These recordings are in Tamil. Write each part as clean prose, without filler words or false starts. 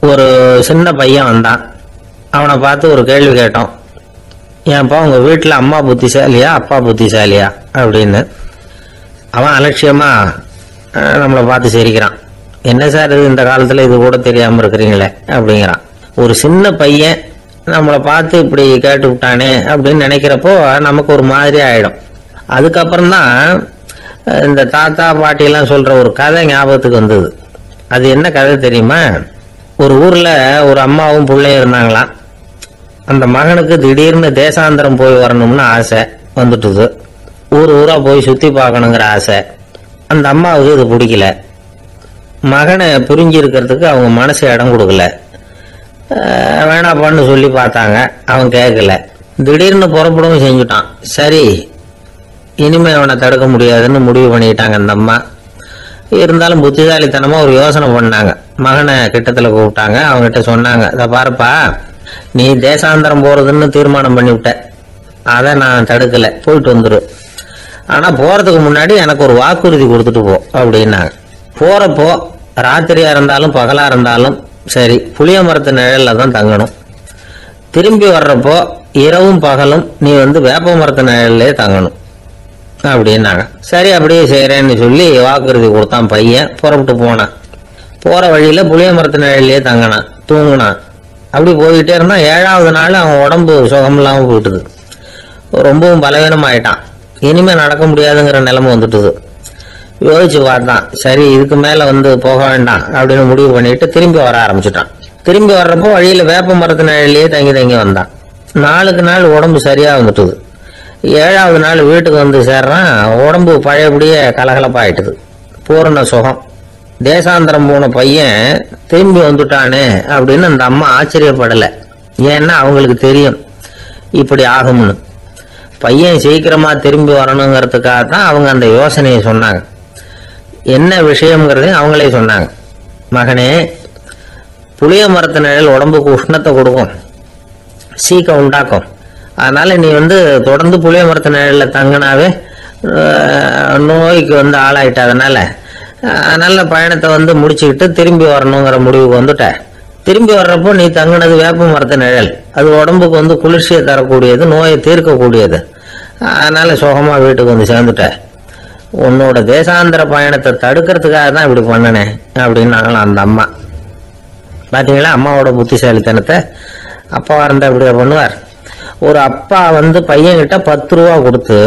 ஒரு சின்ன பையன் வந்தான். அவனை பார்த்து ஒரு கேள்வி கேட்டோம். ஏன்ப்பா உங்க வீட்டில் அம்மா புத்திசாலியா அப்பா புத்திசாலியா அப்படின்னு. அவன் அலட்சியமா நம்மளை பார்த்து சிரிக்கிறான். என்ன சார் இது, இந்த காலத்துல இது கூட தெரியாம இருக்கிறீங்களே அப்படிங்கிறான். ஒரு சின்ன பையன் நம்மளை பார்த்து இப்படி கேட்டு விட்டானே அப்படின்னு நினைக்கிறப்போ நமக்கு ஒரு மாதிரி ஆயிடும். அதுக்கப்புறம் தான் இந்த தாத்தா பாட்டியெல்லாம் சொல்ற ஒரு கதை ஞாபகத்துக்கு வந்தது. அது என்ன கதை தெரியுமா? ஒரு ஊர்ல ஒரு அம்மாவும் பிள்ளையும் இருந்தாங்களாம். அந்த மகனுக்கு திடீர்னு தேசாந்திரம் போய் வரணும்னு ஆசை வந்துட்டுது. ஊர் ஊரா போய் சுத்தி பார்க்கணுங்கிற ஆசை. அந்த அம்மாவுக்கு இது பிடிக்கல. மகனை புரிஞ்சு இருக்கிறதுக்கு அவங்க மனசு இடம் கொடுக்கல. வேணாப்பான்னு சொல்லி பார்த்தாங்க, அவன் கேட்கல. திடீர்னு புறப்படவும் செஞ்சுட்டான். சரி, இனிமே அவனை தடுக்க முடியாதுன்னு முடிவு பண்ணிட்டாங்க அந்த அம்மா. இருந்தாலும் புத்திசாலித்தனமா ஒரு யோசனை பண்ணாங்க. மகனை கிட்டத்துல கூப்பிட்டாங்க. அவங்ககிட்ட சொன்னாங்க, இதை பாருப்பா, நீ தேசாந்தரம் போறதுன்னு தீர்மானம் பண்ணிவிட்ட, அதை நான் தடுக்கல, போயிட்டு வந்துரு. ஆனா போறதுக்கு முன்னாடி எனக்கு ஒரு வாக்குறுதி கொடுத்துட்டு போ அப்படின்னாங்க. போறப்போ ராத்திரியா இருந்தாலும் பகலா இருந்தாலும் சரி, புளிய மரத்து நிழல்ல தான் தங்கணும். திரும்பி வர்றப்போ இரவும் பகலும் நீ வேப்ப மரத்து நிழல்லே தங்கணும் அப்படின்னாங்க. சரி, அப்படியே செய்யறேன்னு சொல்லி வாக்குறுதி கொடுத்தான் பையன். புறப்பட்டு போனான். போற வழியில புளிய மரத்து நிழல்லே தங்கினான், தூங்கினான். அப்படி போயிட்டே இருந்தான். 7வது நாள் அவன் உடம்பு சுகம் இல்லாம போயிட்டுது. ரொம்பவும் பலவீனமாயிட்டான். இனிமே நடக்க முடியாதுங்கிற நிலைமை வந்துட்டுது. யோசிச்சு பார்த்தான். சரி, இதுக்கு மேல போக வேண்டாம் அப்படின்னு முடிவு பண்ணிட்டு திரும்பி வர ஆரம்பிச்சுட்டான். திரும்பி வர்றப்போ வழியில வேப்ப மரத்து நிழல்லையே தங்கி தங்கி வந்தான். நாளுக்கு நாள் உடம்பு சரியா வந்துட்டுது. 7வது நாள் வீட்டுக்கு சேர்றான். உடம்பு பழையபடியே கலகலப்பாயிட்டுது. பூரண சுகம். தேசாந்திரம் போன பையன் திரும்பி வந்துட்டானே அப்படின்னு அந்த அம்மா ஆச்சரியப்படல. ஏன்னா அவங்களுக்கு தெரியும் இப்படி ஆகும்னு. பையன் சீக்கிரமா திரும்பி வரணுங்கிறதுக்காக தான் அவங்க அந்த யோசனையை சொன்னாங்க. என்ன விஷயம்ங்கிறதையும் அவங்களே சொன்னாங்க. மகனே, புளிய மரத்து நிழல் உடம்புக்கு உஷ்ணத்தை கொடுக்கும், சீக்கம் உண்டாக்கும். அதனால நீ தொடர்ந்து புளிய மரத்து நிழல்ல தங்கினாவே நோய்க்கு ஆளாயிட்ட. அதனால நல்ல பயணத்தை முடிச்சுக்கிட்டு திரும்பி வரணுங்கிற முடிவுக்கு வந்துட்ட. திரும்பி வர்றப்போ நீ தங்கினது வேப்ப மரத்து நிழல். அது உடம்புக்கு குளிர்ச்சியை தரக்கூடியது, நோயை தீர்க்கக்கூடியது. அதனால சுகமா வீட்டுக்கு சேர்ந்துட்ட. உன்னோட தேசாந்திர பயணத்தை தடுக்கிறதுக்காக தான் இப்படி பண்ணனேன் அப்படின்னாங்களாம் அந்த அம்மா. பாத்தீங்களா அம்மாவோட புத்திசாலித்தனத்தை? அப்பாவா இருந்தா இப்படியா பண்ணுவார்? ஒரு அப்பா பையன்கிட்ட 10 ரூபா கொடுத்து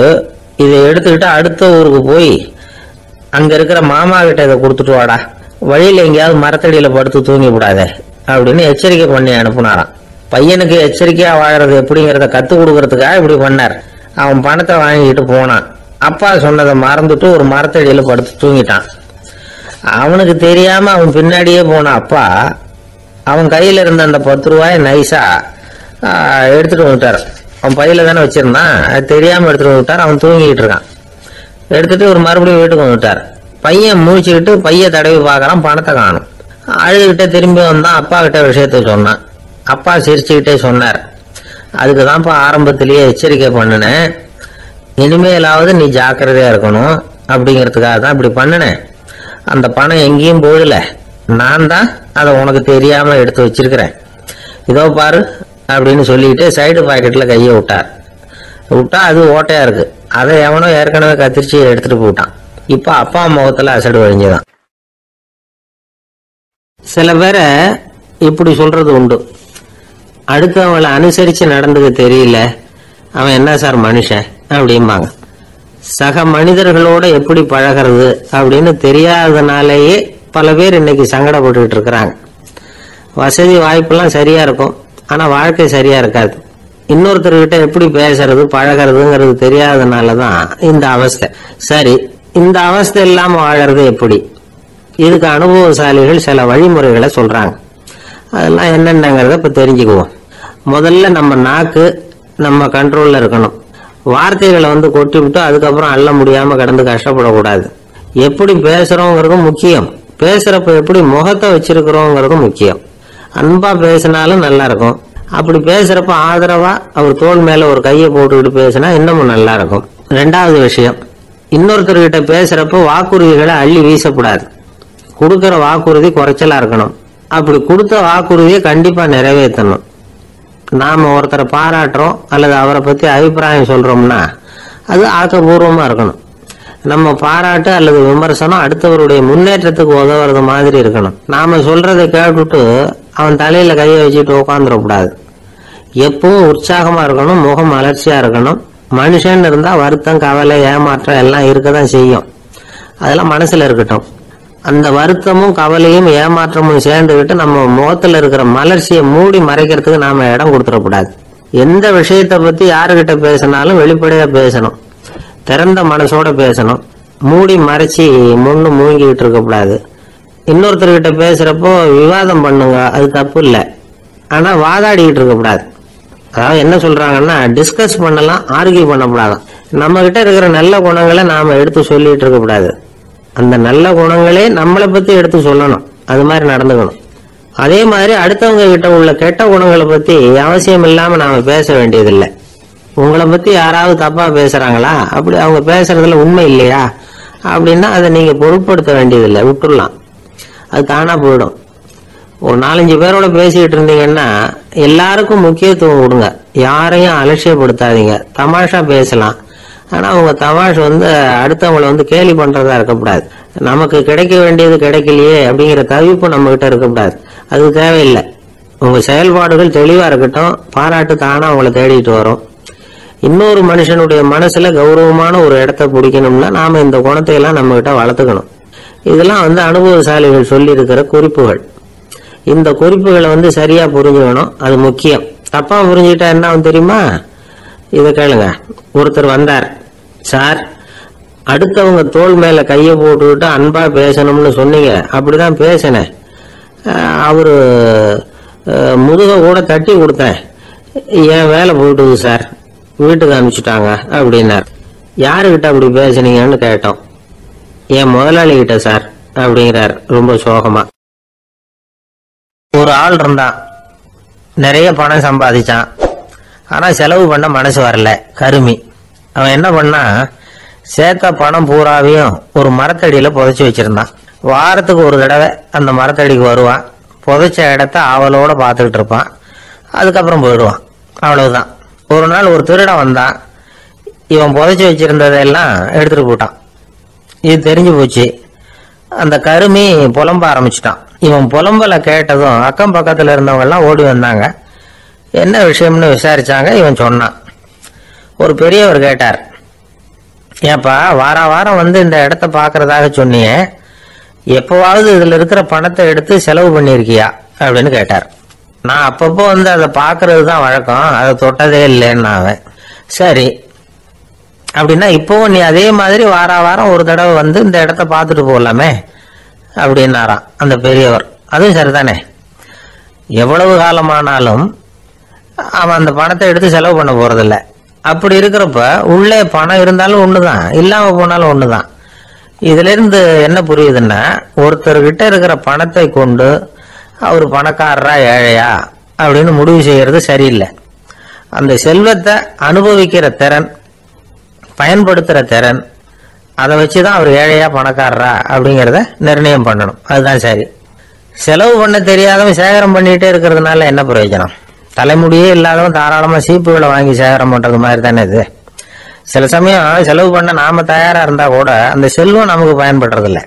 இதை எடுத்துக்கிட்டு அடுத்த ஊருக்கு போய் அங்க இருக்கிற மாமா கிட்ட இதை கொடுத்துட்டு வாடா, வழியில எங்கேயாவது மரத்தடியில படுத்து தூங்கி விடாதே அப்படின்னு எச்சரிக்கை பண்ணி அனுப்புனாராம். பையனுக்கு எச்சரிக்கையா வாழறது எப்படிங்கிறத கத்து கொடுக்கறதுக்காக இப்படி பண்ணார். அவன் பணத்தை வாங்கிட்டு போனான். அப்பா சொன்னதை மறந்துட்டு ஒரு மரத்தடியில படுத்து தூங்கிட்டான். அவனுக்கு தெரியாம அவன் பின்னாடியே போன அப்பா அவன் கையில இருந்த அந்த 10 ரூபாயை நைஸா எடுத்துட்டு வந்துட்டார். அவன் பையில தானே வச்சிருந்தான், அது தெரியாம எடுத்துட்டு வந்துட்டார். அவன் தூங்கிட்டு இருக்கான். எடுத்துட்டு ஒரு மறுபடியும் வீட்டுக்கு வந்துட்டார். பையன் முழிச்சுக்கிட்டு பைய தடவி பார்க்கறான், பணத்தை காணும். அழுதுகிட்ட திரும்பி வந்தான். அப்பா கிட்ட விஷயத்த சொன்னான். அப்பா சிரிச்சுக்கிட்டே சொன்னார், அதுக்குதான்ப்பா ஆரம்பத்திலேயே எச்சரிக்கை பண்ணினேன், இனிமேலாவது நீ ஜாக்கிரதையா இருக்கணும் அப்படிங்கிறதுக்காக தான் இப்படி பண்ணினேன். அந்த பணம் எங்கேயும் போயிடல, நான் தான் அதை உனக்கு தெரியாம எடுத்து வச்சிருக்கிறேன். இதோ பாரு அப்படின்னு சொல்லிட்டு சைடு பாக்கெட்ல கையை விட்டா அது ஓட்டையா இருக்கு. அதை எவனோ ஏற்கனவே கத்திரிச்சு எடுத்துட்டு போயிட்டான். இப்ப அப்பா முகத்துல அசடு வழிஞ்சுதான். சில பேரை இப்படி சொல்றது உண்டு, அடுத்தவங்களை அனுசரிச்சு நடந்துக்க தெரியல, அவன் என்ன சார் மனுஷன் அப்படிம்பாங்க. சக மனிதர்களோட எப்படி பழகிறது அப்படின்னு தெரியாதனாலேயே பல பேர் இன்னைக்கு சங்கடப்பட்டு இருக்கிறாங்க. வசதி வாய்ப்பெல்லாம் சரியா இருக்கும், ஆனா வாழ்க்கை சரியா இருக்காது. இன்னொருத்தர்கிட்ட எப்படி பேசுறது பழகிறதுங்கிறது தெரியாதனாலதான் இந்த அவஸ்தை. சரி, இந்த அவஸ்தை இல்லாம வாழறது எப்படி? இதுக்கு அனுபவசாலிகள் சில வழிமுறைகளை சொல்றாங்க. அதெல்லாம் என்னென்னங்கிறத இப்ப தெரிஞ்சுக்குவோம். முதல்ல நம்ம நாக்கு நம்ம கண்ட்ரோல்ல இருக்கணும். வார்த்தைகளை கொட்டி விட்டு அதுக்கப்புறம் அள்ள முடியாம கடந்து கஷ்டப்படக்கூடாது. எப்படி பேசுறோங்கிறதும் முக்கியம், பேசுறப்ப எப்படி முகத்தை வச்சிருக்கிறோங்கிறதும் முக்கியம். அன்பா பேசினாலும் நல்லா இருக்கும். அப்படி பேசுறப்ப ஆதரவா அவர் தோள் மேல ஒரு கையை போட்டுக்கிட்டு பேசினா இன்னமும் நல்லா இருக்கும். 2வது விஷயம், இன்னொருத்தர்கிட்ட பேசுறப்ப வாக்குறுதிகளை அள்ளி வீசக்கூடாது. கொடுக்கற வாக்குறுதி குறைச்சலா இருக்கணும். அப்படி கொடுத்த வாக்குறுதியை கண்டிப்பா நிறைவேற்றணும். நாம ஒருத்தரை பாராட்டுறோம் அல்லது அவரை பத்தி அபிப்பிராயம் சொல்றோம்னா அது ஆக்கப்பூர்வமா இருக்கணும். நம்ம பாராட்டு அல்லது விமர்சனம் அடுத்தவருடைய முன்னேற்றத்துக்கு உதவுறது மாதிரி இருக்கணும். நாம சொல்றதை கேட்டுட்டு அவன் தலையில கையை வச்சுட்டு உட்காந்துடக்கூடாது. எப்பவும் உற்சாகமா இருக்கணும், முகம் மலர்ச்சியா இருக்கணும். மனுஷன் இருந்தா வருத்தம், கவலை, ஏமாற்றம் எல்லாம் இருக்கதான் செய்யும். அதெல்லாம் மனசுல இருக்கட்டும். அந்த வருத்தமும் கவலையும் ஏமாற்றமும் சேர்ந்துக்கிட்டு நம்ம முகத்துல இருக்கிற மலர்ச்சியை மூடி மறைக்கிறதுக்கு நாம இடம் கொடுத்துடக்கூடாது. எந்த விஷயத்தை பத்தி யாருகிட்ட பேசினாலும் வெளிப்படையா பேசணும், திறந்த மனசோட பேசணும். மூடி மறைச்சி முன்னு மூங்கிட்டு இருக்கக்கூடாது. இன்னொருத்தர்கிட்ட பேசுறப்போ விவாதம் பண்ணுங்க, அது தப்பு இல்லை. ஆனா வாதாடிக்கிட்டு இருக்கக்கூடாது. அதாவது என்ன சொல்றாங்கன்னா, டிஸ்கஸ் பண்ணலாம், ஆர்கியூ பண்ணக்கூடாது. நம்ம கிட்ட இருக்கிற நல்ல குணங்களை நாம எடுத்து சொல்லிட்டு இருக்கக்கூடாது. அந்த நல்ல குணங்களே நம்மளை பத்தி எடுத்து சொல்லணும். அது மாதிரி நடந்துக்கணும். அதே மாதிரி அடுத்தவங்க கிட்ட உள்ள கெட்ட குணங்களை பத்தி அவசியம் இல்லாம நாம பேச வேண்டியதில்லை. உங்களை பத்தி யாராவது தப்பா பேசுறாங்களா, அப்படி அவங்க பேசுறதுல உண்மை இல்லையா அப்படின்னா அதை நீங்க பொருட்படுத்த வேண்டியதில்லை, விட்டுடலாம். அது தானா போயிடும். ஒரு 4-5 பேரோட பேசிக்கிட்டு இருந்தீங்கன்னா எல்லாருக்கும் முக்கியத்துவம் கொடுங்க, யாரையும் அலட்சியப்படுத்தாதீங்க. தமாஷா பேசலாம், ஆனா உங்க தமாஷ் அடுத்தவங்களை கேலி பண்றதா இருக்கக்கூடாது. நமக்கு கிடைக்க வேண்டியது கிடைக்கலையே அப்படிங்கிற தவிப்பு நம்ம கிட்ட இருக்கக்கூடாது. அது தேவையில்லை. உங்க செயல்பாடுகள் தெளிவா இருக்கட்டும், பாராட்டு தானா அவங்கள தேடிட்டு வரும். இன்னொரு மனுஷனுடைய மனசுல கௌரவமான ஒரு இடத்த பிடிக்கணும்னா நாம இந்த குணத்தை எல்லாம் நம்ம கிட்ட வளர்த்துக்கணும். இதெல்லாம் அனுபவசாலிகள் சொல்லி இருக்கிற குறிப்புகள். இந்த குறிப்புகளை சரியா புரிஞ்சுக்கணும், அது முக்கியம். தப்பா புரிஞ்சுக்கிட்டா என்ன தெரியுமா? இத கேளுங்க. ஒருத்தர் வந்தார், சார் அடுத்தவங்க தோள் மேல கைய போட்டுக்கிட்டு அன்பா பேசணும்னு சொன்னீங்க, அப்படிதான் பேசினேன். அவரு முதுக கூட தட்டி கொடுத்தேன், என் வேலை போயிட்டுது சார், வீட்டுக்கு அனுப்பிச்சுட்டாங்க அப்படின்னார். யாருகிட்ட அப்படி பேசுனீங்கன்னு கேட்டோம். என் முதலாளி கிட்ட சார் அப்படிங்கிறார் ரொம்ப சோகமா. ஒரு ஆள் இருந்தான், நிறைய பணம் சம்பாதிச்சான், ஆனா செலவு பண்ண மனசு வரல, கருமி. அவன் என்ன பண்ணா, சேர்த்த பணம் பூராவையும் ஒரு மரத்தடியில புதைச்சி வச்சிருந்தான். வாரத்துக்கு ஒரு தடவை அந்த மரத்தடிக்கு வருவான், புதைச்ச இடத்த ஆவலோட பார்த்துக்கிட்டு இருப்பான், அதுக்கப்புறம் போயிடுவான். அவ்வளவுதான். ஒரு நாள் ஒரு திருடன் வந்தான், இவன் புதைச்சி வச்சிருந்ததெல்லாம் எடுத்துட்டு போட்டான். இது தெரிஞ்சு போச்சு. அந்த கருமி புலம்ப ஆரம்பிச்சுட்டான். இவன் புலம்பல கேட்டதும் அக்கம் பக்கத்துல இருந்தவங்க எல்லாம் ஓடி வந்தாங்க. என்ன விஷயம்னு விசாரிச்சாங்க. இவன் சொன்னான். ஒரு பெரியவர் கேட்டார், ஏப்பா வாரம் இந்த இடத்த பாக்குறதாக சொன்னியே, எப்பவாவது இதுல இருக்கிற பணத்தை எடுத்து செலவு பண்ணிருக்கியா அப்படின்னு கேட்டார். நான் அப்பப்போ அதை பாக்குறது தான் வழக்கம், அதை தொட்டதே இல்லைன்னு அவன். சரி அப்படின்னா இப்பவும் நீ அதே மாதிரி வாரம் ஒரு தடவை இந்த இடத்த பார்த்துட்டு போகலாமே அப்படின்னாராம் அந்த பெரியவர். அதுவும் சரிதானே, எவ்வளவு காலமானாலும் அவன் அந்த பணத்தை எடுத்து செலவு பண்ண போறதில்ல. அப்படி இருக்கிறப்ப உள்ளே பணம் இருந்தாலும் ஒண்ணுதான், இல்லாம போனாலும் ஒண்ணுதான். இதுல இருந்து என்ன புரியுதுன்னா, ஒருத்தர்கிட்ட இருக்கிற பணத்தை கொண்டு அவர் பணக்காரரா ஏழையா அப்படின்னு முடிவு செய்யறது சரியில்லை. அந்த செல்வத்தை அனுபவிக்கிற திறன், பயன்படுத்துற திறன், அதை வச்சுதான் அவர் ஏழையா பணக்காரரா அப்படிங்கிறத நிர்ணயம் பண்ணணும். அதுதான் சரி. செலவு பண்ண தெரியாதவன் சேகரம் பண்ணிட்டே இருக்கிறதுனால என்ன பிரயோஜனம்? தலைமுடியே இல்லாதவன் தாராளமா சீப்புகளை வாங்கி சேகரம் பண்றது மாதிரி தானே இது. சில சமயம் செலவு பண்ண நாம தயாரா இருந்தா கூட அந்த செல்வம் நமக்கு பயன்படுறதில்ல.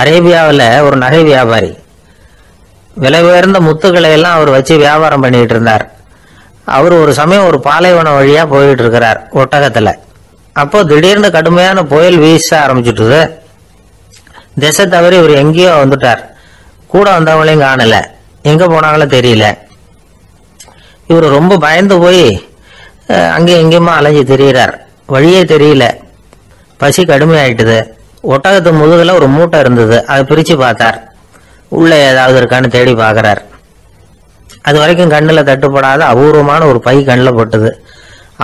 அரேபியாவில் ஒரு நகை வியாபாரி விலை உயர்ந்த முத்துக்களை எல்லாம் அவர் வச்சு வியாபாரம் பண்ணிட்டு இருந்தார். அவர் ஒரு சமயம் ஒரு பாலைவனம் வழியா போயிட்டு இருக்கிறார் ஒட்டகத்துல. அப்போ திடீர்னு கடுமையான புயல் வீச ஆரம்பிச்சுட்டுது. திசை தவறி இவர் எங்கேயோ வந்துட்டார். கூட வந்தவங்களையும் காணல, எங்க போனாங்களோ தெரியல. இவர் ரொம்ப பயந்து போய் அங்கேயும் எங்கேயுமா அலைஞ்சு திரியிறார். வழியே தெரியல. பசி கடுமையாயிட்டுது. ஒட்டகத்து முதுகுல ஒரு மூட்டை இருந்தது, அதை பிரிச்சு பார்த்தார். உள்ள ஏதாவது இருக்கான்னு தேடி பார்க்கிறார். அது வரைக்கும் கண்ணுல தட்டுப்படாத அபூர்வமான ஒரு பை கண்ணில் பட்டுது.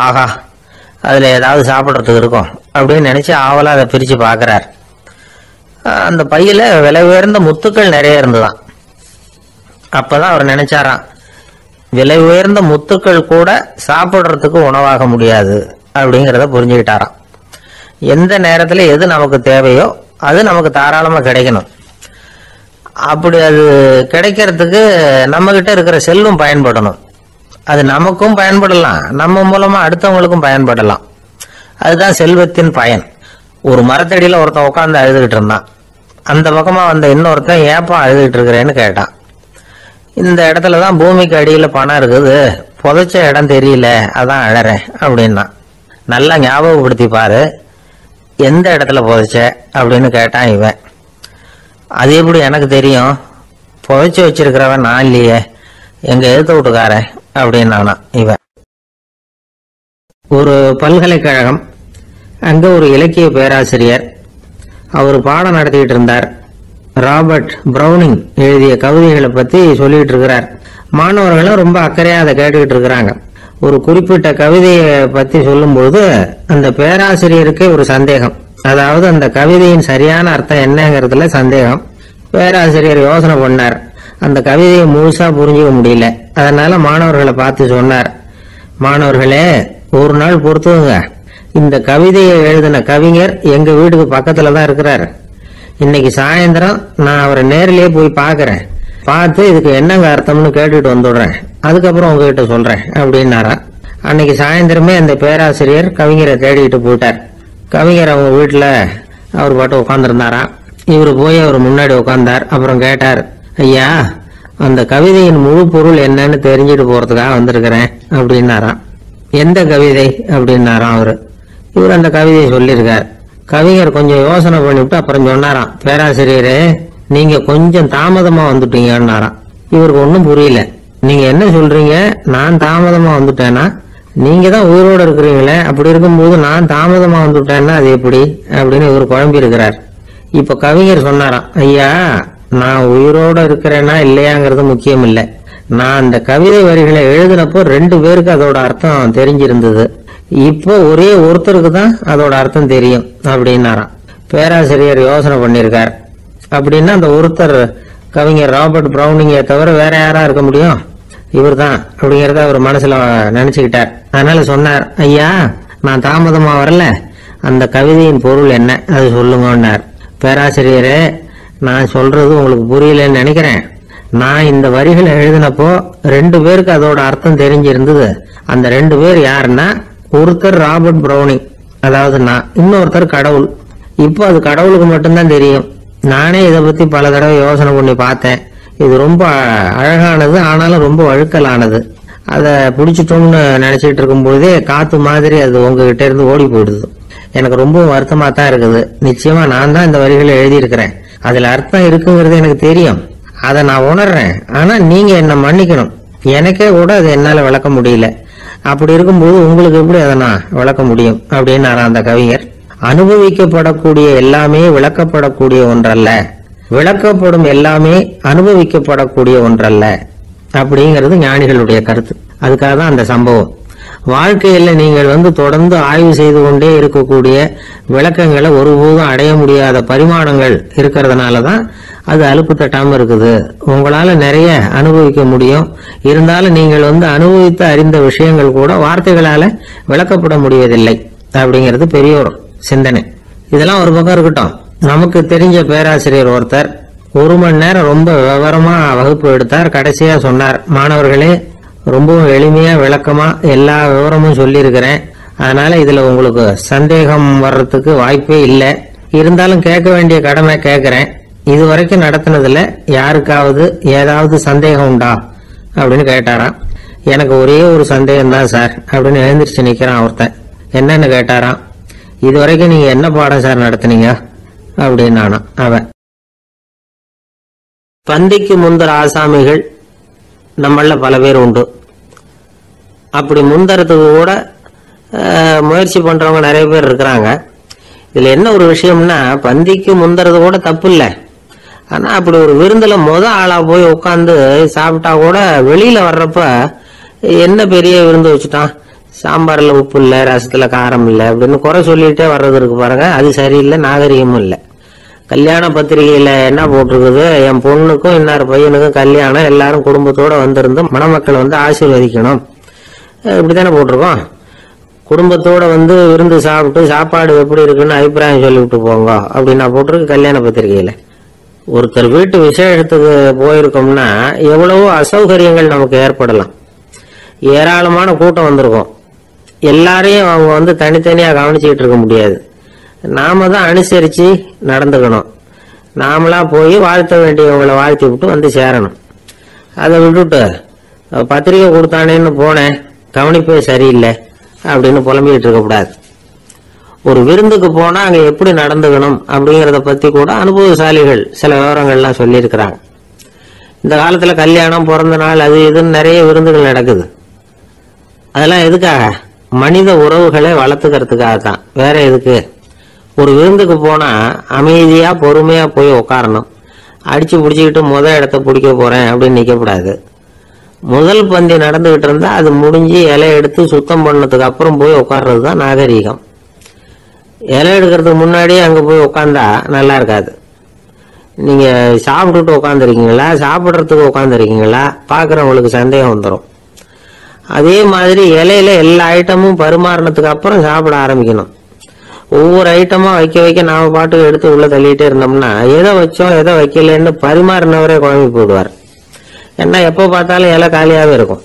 ஆஹா, அதுல ஏதாவது சாப்பிட்றதுக்கு இருக்கும் அப்படின்னு நினைச்சு ஆவலா அதை பிரிச்சு பார்க்கிறார். அந்த பையில விலை உயர்ந்த முத்துக்கள் நிறைய இருந்துதான். அப்பதான் அவர் நினைச்சாராம், விலை உயர்ந்த முத்துக்கள் கூட சாப்பிட்றதுக்கு உணவாக முடியாது அப்படிங்கிறத புரிஞ்சுக்கிட்டாராம். எந்த நேரத்துல எது நமக்கு தேவையோ அது நமக்கு தாராளமா கிடைக்கணும். அப்படி அது கிடைக்கிறதுக்கு நம்ம கிட்ட இருக்கிற செல்வம் பயன்படணும். அது நமக்கும் பயன்படலாம், நம்ம மூலமா அடுத்தவங்களுக்கும் பயன்படலாம். அதுதான் செல்வத்தின் பயன். ஒரு மரத்தடியில ஒருத்தன் உட்காந்து அழுதுகிட்டு இருந்தான். அந்த பக்கமா வந்த இன்னொருத்தன் ஏப்பா அழுதுகிட்டு இருக்கிறேன்னு கேட்டான். இந்த இடத்துலதான் பூமிக்கு அடியில பணம் இருக்குது, புதைச்ச இடம் தெரியல, அதான் அழறேன் அப்படின்னா. நல்லா ஞாபகப்படுத்தி பாரு, எந்த இடத்துல புதைச்ச அப்படின்னு கேட்டான் இவன். அது எப்படி எனக்கு தெரியும், புதைச்சி வச்சிருக்கிறவன் நான் இல்லையே, எங்க எழுத்து விட்டுக்காரன் அப்படின்னானா இவன். ஒரு பல்கலைக்கழகம், அங்க ஒரு இலக்கிய பேராசிரியர், அவர் பாடம் நடத்திக்கிட்டு இருந்தார். ராபர்ட் பிரவுனிங் எழுதிய கவிதைகளை பத்தி சொல்லிட்டு இருக்கிறார். மாணவர்களும் ரொம்ப அக்கறையா அதை கேட்டுக்கிட்டு இருக்கிறாங்க. ஒரு குறிப்பிட்ட கவிதையை பத்தி சொல்லும்போது அந்த பேராசிரியருக்கு ஒரு சந்தேகம், அதாவது அந்த கவிதையின் சரியான அர்த்தம் என்னங்கிறதுல சந்தேகம். பேராசிரியர் யோசனை பண்ணார், அந்த கவிதையை முழுசா புரிஞ்சுக்க முடியல. அதனால மாணவர்களை பார்த்து சொன்னார், மாணவர்களே ஒரு நாள் பொறுத்துங்க, இந்த கவிதையை எழுதின கவிஞர் எங்க வீட்டுக்கு பக்கத்துல தான் இருக்கிறாரு. இன்னைக்கு சாயந்தரம் நான் அவரை நேரிலேயே போய் பாக்குறேன், பார்த்து இதுக்கு என்னங்க அர்த்தம்னு கேட்டுட்டு வந்துடுறேன், அதுக்கப்புறம் உங்ககிட்ட சொல்றேன் அப்படின்னாரா. அன்னைக்கு சாயந்தரமே அந்த பேராசிரியர் கவிஞரை தேடிக்கிட்டு போயிட்டார். கவிஞர் அவங்க வீட்டுல அவர் பாட்டு உட்காந்துருந்தாராம். இவரு போய் அவர் முன்னாடி உட்கார்ந்தார். அப்புறம் கேட்டார், ஐயா அந்த கவிதையின் முழு பொருள் என்னன்னு தெரிஞ்சுட்டு போறதுக்காக வந்திருக்கிறேன் அப்படின்னாராம். எந்த கவிதை அப்படின்னாராம் அவரு. இவர் அந்த கவிதையை சொல்லியிருக்கார். கவிஞர் கொஞ்சம் யோசனை பண்ணிவிட்டு அப்புறம் சொன்னாராம், பேராசிரியரே நீங்க கொஞ்சம் தாமதமா வந்துட்டீங்கன்னாராம். இவருக்கு ஒன்னும் புரியல. நீங்க என்ன சொல்றீங்க, நான் தாமதமா வந்துட்டேன்னா? நீங்க தான் உயிரோட இருக்கிறீங்களே, அப்படி இருக்கும்போது நான் தாமதமா வந்துட்டேன்னா அது எப்படி அப்படின்னு இவர் குழம்பி இருக்கிறார். இப்ப கவிஞர் சொன்னாராம், ஐயா நான் உயிரோட இருக்கிறேன்னா இல்லையாங்கிறது முக்கியம் இல்லை, நான் அந்த கவிதை வரிகளை எழுதினப்போ 2 பேருக்கு அதோட அர்த்தம் தெரிஞ்சிருந்தது, இப்போ ஒரே ஒருத்தருக்கு தான் அதோட அர்த்தம் தெரியும் அப்படின்னாராம். பேராசிரியர் யோசனை பண்ணிருக்கார். அப்படின்னா அந்த ஒருத்தர் கவிஞர் ராபர்ட் பிரவுனிங்கை தவிர வேற யாரா இருக்க முடியும்? இவர் தான் அப்படிங்கறத அவர் மனசுல நினைச்சுக்கிட்டார். அதனால சொன்னார், ஐயா நான் தாமதமா வரல, அந்த கவிதையின் பொருள் என்ன அது சொல்லுங்கன்னார். பேராசிரியரே நான் சொல்றது உங்களுக்கு புரியலன்னு நினைக்கிறேன். நான் இந்த வரிகளை எழுதினப்போ 2 பேருக்கு அதோட அர்த்தம் தெரிஞ்சிருந்தது. அந்த 2 பேர் யாருன்னா, ஒருத்தர் ராபர்ட் பிரவுனிங், அதாவது நான், இன்னொருத்தர் கடவுள். இப்போ அது கடவுளுக்கு மட்டும்தான் தெரியும். நானே இதை பத்தி பல தடவை யோசனை பண்ணி பார்த்தேன். இது ரொம்ப அழகானது, ஆனாலும் ரொம்ப வழுக்கலானது. அதை பிடிச்சிட்டோம்னு நினைச்சிட்டு இருக்கும் பொழுதே காத்து மாதிரி அது உங்ககிட்ட இருந்து ஓடி போயிடுது. எனக்கு ரொம்ப வருத்தமா தான் இருக்குது. நிச்சயமா நான் தான் இந்த வரிகளை எழுதியிருக்கிறேன், அதுல அர்த்தம் இருக்குங்கிறது எனக்கு தெரியும், அதை நான் உணர்றேன். ஆனா நீங்க என்ன மன்னிக்கணும், எனக்கே கூட அதை என்னால விளக்க முடியல. அப்படி இருக்கும்போது உங்களுக்கு எப்படி அதை நான் விளக்க முடியும் அப்படின்னு அந்த கவிஞர். அனுபவிக்கப்படக்கூடிய எல்லாமே விளக்கப்படக்கூடிய ஒன்றல்ல, விளக்கப்படும் எல்லாமே அனுபவிக்கப்படக்கூடிய ஒன்றல்ல அப்படிங்கிறது ஞானிகளுடைய கருத்து. அதுக்காக தான் அந்த சம்பவம். வாழ்க்கையில நீங்கள் தொடர்ந்து ஆய்வு செய்து கொண்டே இருக்கக்கூடிய விளக்கங்களை ஒருபோதும் அடைய முடியாத பரிமாணங்கள் இருக்கிறதுனாலதான் அது அலுப்பு தட்டாம இருக்குது. உங்களால நிறைய அனுபவிக்க முடியும், இருந்தாலும் நீங்கள் அனுபவித்து அறிந்த விஷயங்கள் கூட வார்த்தைகளால விளக்கப்பட முடிவதில்லை அப்படிங்கிறது பெரிய ஒரு சிந்தனை. இதெல்லாம் ஒரு பக்கம் இருக்கட்டும். நமக்கு தெரிஞ்ச பேராசிரியர் ஒருத்தர் 1 மணி நேரம் ரொம்ப விவரமா வகுப்பு எடுத்தார். கடைசியா சொன்னார், மாணவர்களே ரொம்பவும் எளிமையா விளக்கமா எல்லா விவரமும் சொல்லி இருக்கிறேன், அதனால இதுல உங்களுக்கு சந்தேகம் வர்றதுக்கு வாய்ப்பே இல்லை. இருந்தாலும் கேட்க வேண்டிய கடமை கேட்கிறேன். இதுவரைக்கும் நடத்தினதுல யாருக்காவது ஏதாவது சந்தேகம் உண்டா அப்படின்னு கேட்டாராம். எனக்கு ஒரே ஒரு சந்தேகம் தான் சார் அப்படின்னு எழுந்திரிச்சு நிக்கிறான் ஒருத்தன். என்னன்னு கேட்டாராம். இதுவரைக்கும் நீங்க என்ன பாடம் சார் நடத்தினீங்க அப்படின்னு அவன். பந்திக்கு முந்தர ஆசாமிகள் நம்மள பல பேர் உண்டு. அப்படி முந்தறதுக்கு கூட முயற்சி பண்றவங்க நிறைய பேர் இருக்கிறாங்க. இதுல என்ன ஒரு விஷயம்னா, பந்திக்கு முந்தறது கூட தப்பு இல்லை, ஆனா அப்படி ஒரு விருந்துல ஆளா போய் உட்காந்து சாப்பிட்டா கூட வெளியில வர்றப்ப என்ன பெரிய விருந்து வச்சுட்டான், சாம்பார்ல உப்பு இல்லை, ரசத்துல காரம் இல்லை அப்படின்னு குறை சொல்லிட்டே வர்றது இருக்கு பாருங்க, அது சரியில்லை, நாகரிகமும் இல்லை. கல்யாண பத்திரிகையில என்ன போட்டிருக்குது, என் பொண்ணுக்கும் இன்னொரு பையனுக்கும் கல்யாணம், எல்லாரும் குடும்பத்தோட வந்திருந்து மணமக்கள் ஆசீர்வதிக்கணும், இப்படித்தானே போட்டிருக்கோம். குடும்பத்தோட விருந்து சாப்பிட்டு சாப்பாடு எப்படி இருக்குன்னு அபிப்பிராயம் சொல்லிவிட்டு போங்க அப்படின்னா போட்டிருக்கு கல்யாண பத்திரிகையில. ஒருத்தர் வீட்டு விசேஷத்துக்கு போயிருக்கோம்னா எவ்வளவோ அசௌகரியங்கள் நமக்கு ஏற்படலாம். ஏராளமான கூட்டம் வந்திருக்கும். எல்லாரையும் அவங்க வந்து தனித்தனியா கவனிச்சுக்கிட்டு இருக்க முடியாது. நாம தான் அனுசரிச்சு நடந்துக்கணும். நாமளா போய் வாழ்த்த வேண்டியவங்களை வாழ்த்தி விட்டு வந்து சேரணும். அதை விட்டுட்டு பத்திரிக்கை கொடுத்தானேன்னு போனேன், கவனிப்பே சரியில்லை அப்படின்னு புலம்பிக்கிட்டு இருக்கக்கூடாது. ஒரு விருந்துக்கு போனா அங்க எப்படி நடந்துக்கணும் அப்படிங்கறத பத்தி கூட அனுபவசாலிகள் சில விவரங்கள்லாம் சொல்லியிருக்கிறாங்க. இந்த காலத்துல கல்யாணம், பிறந்த நாள், அது இதுன்னு நிறைய விருந்துகள் நடக்குது. அதெல்லாம் எதுக்காக? மனித உறவுகளை வளர்த்துக்கிறதுக்காக தான், வேற எதுக்கு? ஒரு விருந்துக்கு போனா அமைதியா பொறுமையா போய் உட்காரணும். அடிச்சு பிடிச்சிக்கிட்டு இடத்த பிடிக்க போறேன் அப்படின்னு நிற்கக்கூடாது. முதல் பந்தி நடந்துகிட்டு இருந்தா அது முடிஞ்சு இலை எடுத்து சுத்தம் பண்ணதுக்கு அப்புறம் போய் உட்கார்றது தான் நாகரீகம். இலை எடுக்கிறதுக்கு முன்னாடியே அங்க போய் உட்காந்தா நல்லா இருக்காது. நீங்க சாப்பிட்டுட்டு உட்காந்துருக்கீங்களா, சாப்பிட்றதுக்கு உட்காந்துருக்கீங்களா, பாக்குறவங்களுக்கு சந்தேகம் வந்துடும். அதே மாதிரி இலையில எல்லா ஐட்டமும் பரிமாறினதுக்கு அப்புறம் சாப்பிட ஆரம்பிக்கணும். ஒவ்வொரு ஐட்டமா வைக்க வைக்க நாம பாட்டுக்கு எடுத்து உள்ள தள்ளிட்டே இருந்தோம்னா எதை வச்சோம் எதை வைக்கலன்னு பரிமாறினவரே குழம்பி போடுவார். ஏன்னா எப்ப பார்த்தாலும் இலை காலியாவே இருக்கும்.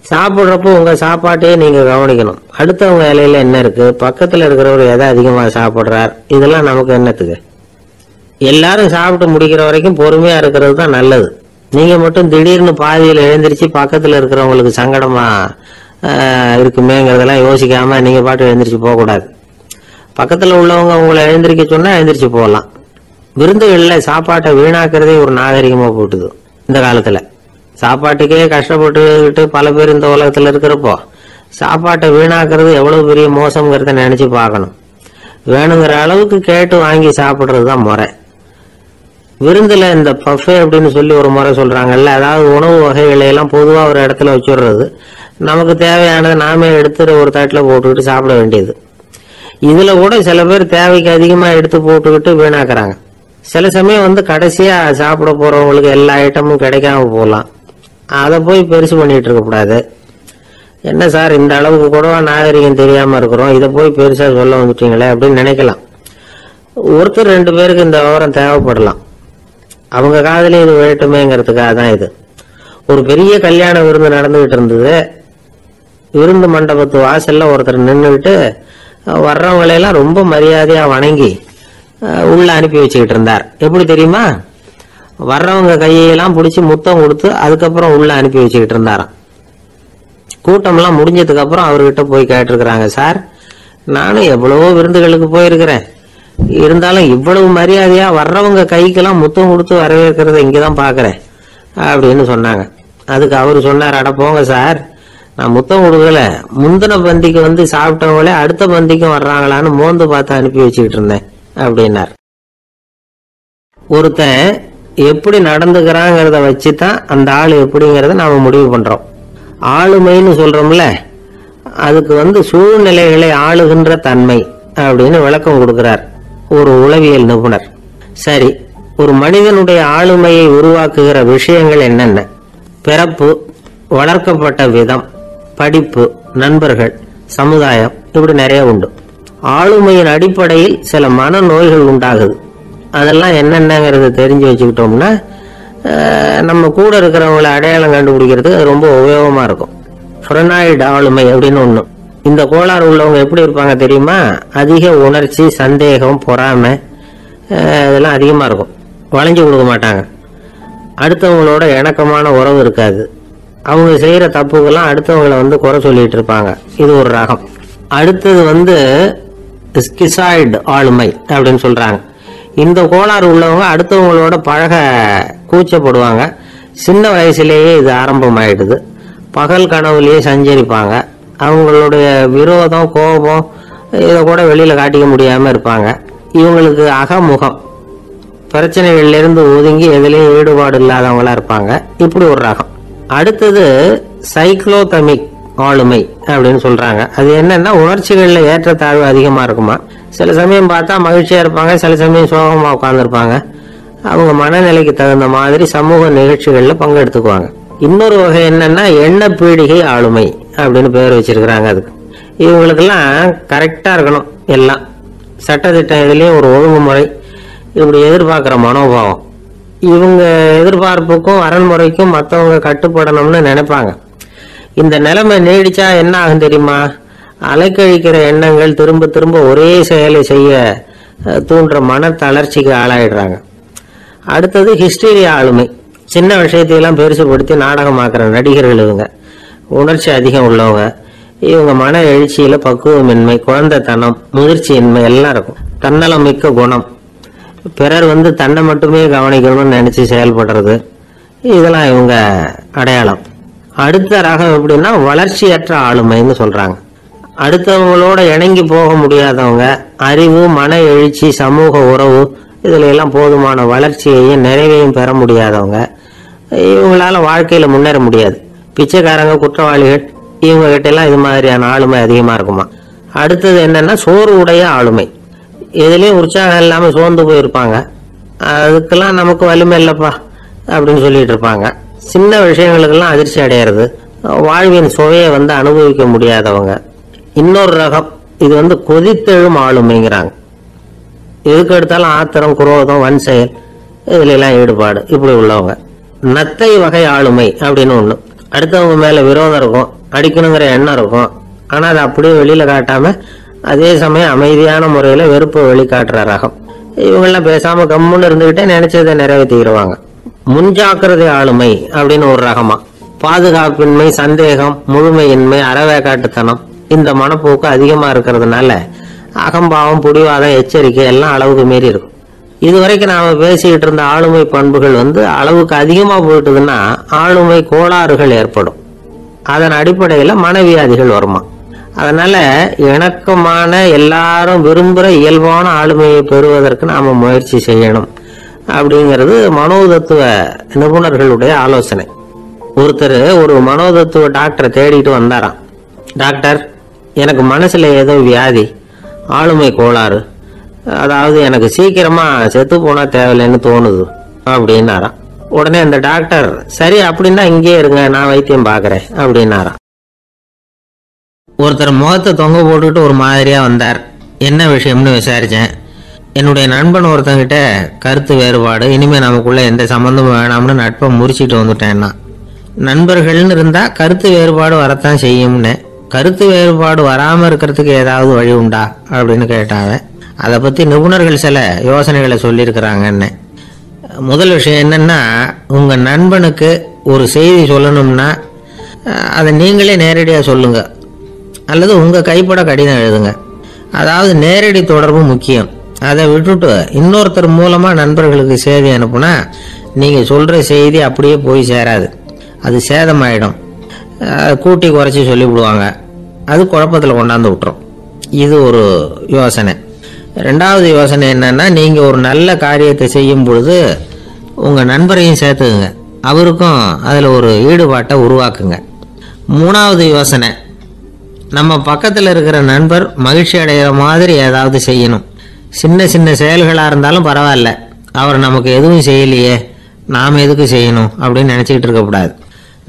சாப்பிட்றப்போ உங்க சாப்பாட்டையே நீங்க கவனிக்கணும். அடுத்தவங்க இலையில என்ன இருக்கு, பக்கத்துல இருக்கிறவர் எதை அதிகமா சாப்பிடுறார், இதெல்லாம் நமக்கு என்னத்துக்கு? எல்லாரும் சாப்பிட்டு முடிக்கிற வரைக்கும் பொறுமையா இருக்கிறது தான் நல்லது. நீங்க மட்டும் திடீர்னு பாதியில் எழுந்திரிச்சு பக்கத்துல இருக்கிறவங்களுக்கு சங்கடமா இருக்குமேங்கிறதெல்லாம் யோசிக்காம நீங்க பாட்டு எழுந்திரிச்சு போக கூடாது. பக்கத்துல உள்ளவங்க உங்களை எழுந்திரிக்க சொன்னா எழுந்திரிச்சு போகலாம். விருந்துகள்ல சாப்பாட்டை வீணாக்குறதே ஒரு நாகரிகமா போட்டுது. இந்த காலத்துல சாப்பாட்டுக்கே கஷ்டப்பட்டுக்கிட்டு பல பேர் இந்த உலகத்துல இருக்கிறப்போ சாப்பாட்டை வீணாக்குறது எவ்வளவு பெரிய மோசம்ங்கிறத நினைச்சு பார்க்கணும். வேணுங்கிற அளவுக்கு கேட்டு வாங்கி சாப்பிடுறதுதான் முறை. விருந்துல இந்த பஃபே அப்படின்னு சொல்லி ஒரு முறை சொல்றாங்கல்ல, அதாவது உணவு வகைகளை எல்லாம் பொதுவா ஒரு இடத்துல வச்சுடுறது, நமக்கு தேவையானதை நாமே எடுத்து ஒரு தட்டுல போட்டுக்கிட்டு சாப்பிட வேண்டியது. இதுல கூட சில பேர் தேவைக்கு அதிகமா எடுத்து போட்டுக்கிட்டு வீணாக்குறாங்க. சில சமயம் வந்து கடைசியா சாப்பிட போறவங்களுக்கு எல்லா ஐட்டமும் கிடைக்காம போகலாம். அதை போய் பெருசு பண்ணிட்டு இருக்க கூடாது. என்ன சார் இந்த அளவுக்கு கூட நாகரிகம் தெரியாம இருக்கிறோம், இதை போய் பெருசா சொல்ல வந்துட்டீங்களே அப்படின்னு நினைக்கலாம். ஒருத்தர் ரெண்டு பேருக்கு இந்த விவரம் தேவைப்படலாம். அவங்க காதலே இது வேட்டுமேங்கிறதுக்காக தான் இது. ஒரு பெரிய கல்யாண விருந்து நடந்துகிட்டு இருந்தது. விருந்து மண்டபத்து வாசல்ல ஒருத்தர் நின்றுட்டு வர்றவங்களையெல்லாம் ரொம்ப மரியாதையா வணங்கி உள்ள அனுப்பி வச்சுக்கிட்டு இருந்தார். எப்படி தெரியுமா? வர்றவங்க கையெல்லாம் பிடிச்சி முத்தம் கொடுத்து அதுக்கப்புறம் உள்ள அனுப்பி வச்சுக்கிட்டு இருந்தாராம். கூட்டம்லாம் முடிஞ்சதுக்கு அப்புறம் அவர்கிட்ட போய் கேட்டிருக்கிறாங்க, சார் நானும் எவ்வளவோ விருந்துகளுக்கு போயிருக்கிறேன், இருந்தாலும் இவ்வளவு மரியாதையா வர்றவங்க கைக்கெல்லாம் முத்தம் கொடுத்து வரவேற்கிறத இங்கதான் பாக்குறேன் அப்படின்னு சொன்னாங்க. அதுக்கு அவரு சொன்னார், அட போங்க சார், நான் முத்தம் கொடுக்கல, முந்தின பந்திக்கு வந்து சாப்பிட்டவங்களே அடுத்த பந்திக்கும் வர்றாங்களான்னு மோந்து பார்த்து அனுப்பி வச்சுக்கிட்டு இருந்தேன் அப்படின்னார். ஒருத்தன் எப்படி நடந்துக்கிறாங்கிறத வச்சுதான் அந்த ஆளு எப்படிங்கிறத நாம முடிவு பண்றோம். ஆளுமைன்னு சொல்றோம்ல, அதுக்கு வந்து சூழ்நிலைகளை ஆளுகின்ற தன்மை அப்படின்னு விளக்கம் கொடுக்கிறார் ஒரு உளவியல் நிபுணர். சரி, ஒரு மனிதனுடைய ஆளுமையை உருவாக்குகிற விஷயங்கள் என்னென்ன? பிறப்பு, வளர்க்கப்பட்ட விதம், படிப்பு, நண்பர்கள், சமுதாயம், இப்படி நிறைய உண்டு. ஆளுமையின் அடிப்படையில் சில மனநோய்கள் உண்டாகுது. அதெல்லாம் என்னென்னங்கிறத தெரிஞ்சு வச்சுக்கிட்டோம்னா நம்ம கூட இருக்கிறவங்களை அடையாளம் கண்டுபிடிக்கிறதுக்கு அது ரொம்ப உபயோகமா இருக்கும். ஃப்ரெனாய்டு ஆளுமை அப்படின்னு ஒண்ணு. இந்த கோளாறு உள்ளவங்க எப்படி இருப்பாங்க தெரியுமா? அதிக உணர்ச்சி, சந்தேகம், பொறாமை இதெல்லாம் அதிகமா இருக்கும். வளைஞ்சு கொடுக்க மாட்டாங்க. அடுத்தவங்களோட இணக்கமான உறவு இருக்காது. அவங்க செய்யற தப்புக்கெல்லாம் அடுத்தவங்களை வந்து குறை சொல்லிட்டு இருப்பாங்க. இது ஒரு ரகம். அடுத்தது வந்து ஸ்கிசாய்டு ஆளுமை அப்படின்னு சொல்றாங்க. இந்த கோளாறு உள்ளவங்க அடுத்தவங்களோட பழக கூச்சப்படுவாங்க. சின்ன வயசுலேயே இது ஆரம்பமாயிடுது. பகல் கனவுலயே சஞ்சரிப்பாங்க. அவங்களுடைய விரோதம், கோபம் இதை கூட வெளியில காட்டிக்க முடியாம இருப்பாங்க. இவங்களுக்கு அகமுகம், பிரச்சனைகள்ல இருந்து ஒதுங்கி எதுலயும் ஈடுபாடு இல்லாதவங்களா இருப்பாங்க. இப்படி ஒரு ரகம். அடுத்தது சைக்ளோதமிக் ஆளுமை அப்படின்னு சொல்றாங்க. அது என்னன்னா உணர்ச்சிகள்ல ஏற்றத்தாழ்வு அதிகமா இருக்குமா. சில சமயம் பார்த்தா மகிழ்ச்சியா இருப்பாங்க, சில சமயம் சோகமா உட்கார்ந்துருப்பாங்க. அவங்க மனநிலைக்கு தகுந்த மாதிரி சமூக நிகழ்ச்சிகள்ல பங்கெடுத்துக்குவாங்க. இன்னொரு வகை என்னன்னா எண்ண பீடிகை ஆளுமை அப்படின்னு பேர் வச்சிருக்கிறாங்க. அதுக்கு இவங்களுக்கெல்லாம் கரெக்டா இருக்கணும். எல்லாம் சட்டத்திட்டம், இதுலயும் ஒரு ஒழுங்குமுறை, இப்படி எதிர்பார்க்குற மனோபாவம். இவங்க எதிர்பார்ப்புக்கும் அரண்முறைக்கும் மற்றவங்க கட்டுப்படணும்னு நினைப்பாங்க. இந்த நிலைமை நீடிச்சா என்ன ஆகும் தெரியுமா? அலைக்கழிக்கிற எண்ணங்கள் திரும்ப திரும்ப ஒரே செயலை செய்ய தூண்டுற மன தளர்ச்சிக்கு ஆளாயிடுறாங்க. அடுத்தது ஹிஸ்டீரியா ஆளுமை. சின்ன விஷயத்தையெல்லாம் பெருசுபடுத்தி நாடகமாக்குற நடிகர்கள் இவங்க. உணர்ச்சி அதிகம் உள்ளவங்க. இவங்க மன எழுச்சியில பக்குவமின்மை, குழந்தைத்தனம், முதிர்ச்சியின்மை எல்லாம் இருக்கும். தன்னலம் மிக்க குணம். பிறர் தன்னை மட்டுமே கவனிக்கணும்னு நினைச்சு செயல்படுறது, இதெல்லாம் இவங்க அடையாளம். அடுத்த ரகம் எப்படின்னா வளர்ச்சியற்ற ஆளுமைன்னு சொல்றாங்க. அடுத்தவங்களோட இணங்கி போக முடியாதவங்க. அறிவு, மன எழுச்சி, சமூக உறவு இதுல எல்லாம் போதுமான வளர்ச்சியையும் நிறைவையும் பெற முடியாதவங்க. இவங்களால வாழ்க்கையில முன்னேற முடியாது. பிச்சைக்காரங்க, குற்றவாளிகள் இவங்க கிட்ட எல்லாம் இது மாதிரியான ஆளுமை அதிகமா இருக்குமா. அடுத்தது என்னன்னா சோர்வுடைய ஆளுமை. எதுலயும் உற்சாகம் இல்லாம சோர்ந்து போயிருப்பாங்க. அதுக்கெல்லாம் நமக்கு வலிமை இல்லப்பா அப்படின்னு சொல்லிட்டு இருப்பாங்க. சின்ன விஷயங்களுக்கெல்லாம் அதிர்ச்சி அடையிறது, வாழ்வின் சுவையை அனுபவிக்க முடியாதவங்க. இன்னொரு ரகம் இது கொதித்தெழும் ஆளுமைங்கிறாங்க. எதுக்கு எடுத்தாலும் ஆத்திரம், குரோதம், வன் செயல் இதுல எல்லாம் ஈடுபாடு இப்படி உள்ளவங்க. நத்தை வகை ஆளுமை அப்படின்னு ஒண்ணு. அடுத்தவங்க மேல விரோதம் இருக்கும், அடிக்கணுங்கிற எண்ணம் இருக்கும். ஆனா அதை அப்படியே வெளியில காட்டாம அதே சமயம் அமைதியான முறையில வெறுப்பை வெளிக்காட்டுற ரகம். இவங்கெல்லாம் பேசாம கம்முன்னு இருந்துகிட்டே நினைச்சதை நிறைவேற்றிடுவாங்க. முன்ஜாக்கிரதை ஆளுமை அப்படின்னு ஒரு ரகமா. பாதுகாப்பின்மை, சந்தேகம், முழுமையின்மை, அறவேக்காட்டுத்தனம் இந்த மனப்போக்கு அதிகமா இருக்கிறதுனால அகம்பாவம், புடிவாதம், எச்சரிக்கை எல்லாம் அளவுக்கு மீறி இருக்கும். இதுவரைக்கும் நாம பேசிக்கிட்டு இருந்த ஆளுமை பண்புகள் அளவுக்கு அதிகமா போயிட்டுதுன்னா ஆளுமை கோளாறுகள் ஏற்படும். அதன் அடிப்படையில மனவியாதிகள் வருமா. அதனால இணக்கமான எல்லாரும் விரும்புகிற இயல்பான ஆளுமையை பெறுவதற்கு நாம முயற்சி செய்யணும் அப்படிங்கிறது மனோதத்துவ நிபுணர்களுடைய ஆலோசனை. ஒருத்தர் ஒரு மனோதத்துவ டாக்டரை தேடிட்டு வந்தாராம். டாக்டர், எனக்கு மனசுல ஏதோ வியாதி, ஆளுமை கோளாறு, அதாவது எனக்கு சீக்கிரமா செத்து போனா தேவையில்லைன்னு தோணுது அப்படின்னாராம். உடனே அந்த டாக்டர், சரி அப்படின்னா இங்கே இருங்க, நான் வைத்தியம் பாக்குறேன் அப்படின்னாராம். ஒருத்தர் முகத்தை தொங்க போட்டுக்கிட்டு ஒரு மாதிரியா வந்தார். என்ன விஷயம்னு விசாரிச்சேன். என்னுடைய நண்பன் ஒருத்தங்கிட்ட கருத்து வேறுபாடு, இனிமே நமக்குள்ள எந்த சம்பந்தமும் வேணாம்னு நட்பை முறிச்சிட்டு வந்துட்டேன்னா. நண்பர்கள்னு இருந்தா கருத்து வேறுபாடு வரத்தான் செய்யும்னு. கருத்து வேறுபாடு வராம இருக்கிறதுக்கு ஏதாவது வழி உண்டா அப்படின்னு கேட்டாங்க. அதை பத்தி நிபுணர்கள் சில யோசனைகளை சொல்லியிருக்கிறாங்கன்னு. முதல் விஷயம் என்னன்னா, உங்க நண்பனுக்கு ஒரு செய்தி சொல்லணும்னா அதை நீங்களே நேரடியாக சொல்லுங்க, அல்லது உங்க கைப்பட கடிதம் எழுதுங்க. அதாவது நேரடி தொடர்பு முக்கியம். அதை விட்டுட்டு இன்னொருத்தர் மூலமா நண்பர்களுக்கு செய்தி அனுப்புனா நீங்க சொல்ற செய்தி அப்படியே போய் சேராது, அது சேதமாயிடும். கூட்டி குறைச்சி சொல்லிவிடுவாங்க, அது குழப்பத்தில் கொண்டாந்து விட்டுரும். இது ஒரு யோசனை. ரெண்டாவது யோசனை என்னன்னா, நீங்க ஒரு நல்ல காரியத்தை செய்யும் பொழுது உங்க நண்பரையும் சேர்த்துக்குங்க, அவருக்கும் அதுல ஒரு ஈடுபாட்டை உருவாக்குங்க. மூணாவது யோசனை, நம்ம பக்கத்தில் இருக்கிற நண்பர் மகிழ்ச்சி அடைகிற மாதிரி ஏதாவது செய்யணும். சின்ன சின்ன செயல்களாக இருந்தாலும் பரவாயில்ல, அவர் நமக்கு எதுவும் செய்யலையே, நாம் எதுக்கு செய்யணும் அப்படின்னு நினச்சிக்கிட்டு இருக்கக்கூடாது.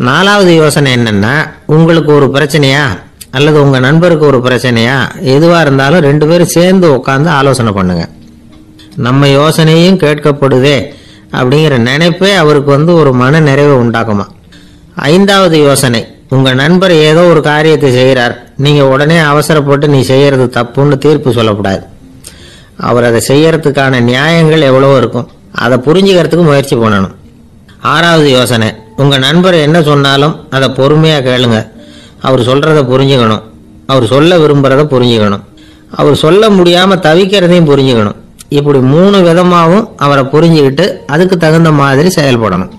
நாலாவது யோசனை என்னன்னா, உங்களுக்கு ஒரு பிரச்சனையா அல்லது உங்கள் நண்பருக்கு ஒரு பிரச்சனையா எதுவாக இருந்தாலும் 2 பேரும் சேர்ந்து உட்காந்து ஆலோசனை பண்ணுங்க. நம்ம யோசனையும் கேட்கப்படுதே அப்படிங்கிற நினைப்பே அவருக்கு ஒரு மன நிறைவை உண்டாக்குமா. ஐந்தாவது யோசனை, உங்கள் நண்பர் ஏதோ ஒரு காரியத்தை செய்கிறார், நீங்கள் உடனே அவசரப்பட்டு நீ செய்யறது தப்புன்னு தீர்ப்பு சொல்லக்கூடாது. அவர் அதை செய்யறதுக்கான நியாயங்கள் எவ்வளவோ இருக்கும், அதை புரிஞ்சுக்கிறதுக்கு முயற்சி பண்ணணும். ஆறாவது யோசனை, உங்கள் நண்பர் என்ன சொன்னாலும் அதை பொறுமையாக கேளுங்க. அவர் சொல்கிறத புரிஞ்சுக்கணும், அவர் சொல்ல விரும்புகிறத புரிஞ்சுக்கணும், அவர் சொல்ல முடியாமல் தவிக்கிறதையும் புரிஞ்சுக்கணும். இப்படி 3 விதமாகவும் அவரை புரிஞ்சுக்கிட்டு அதுக்கு தகுந்த மாதிரி செயல்படணும்.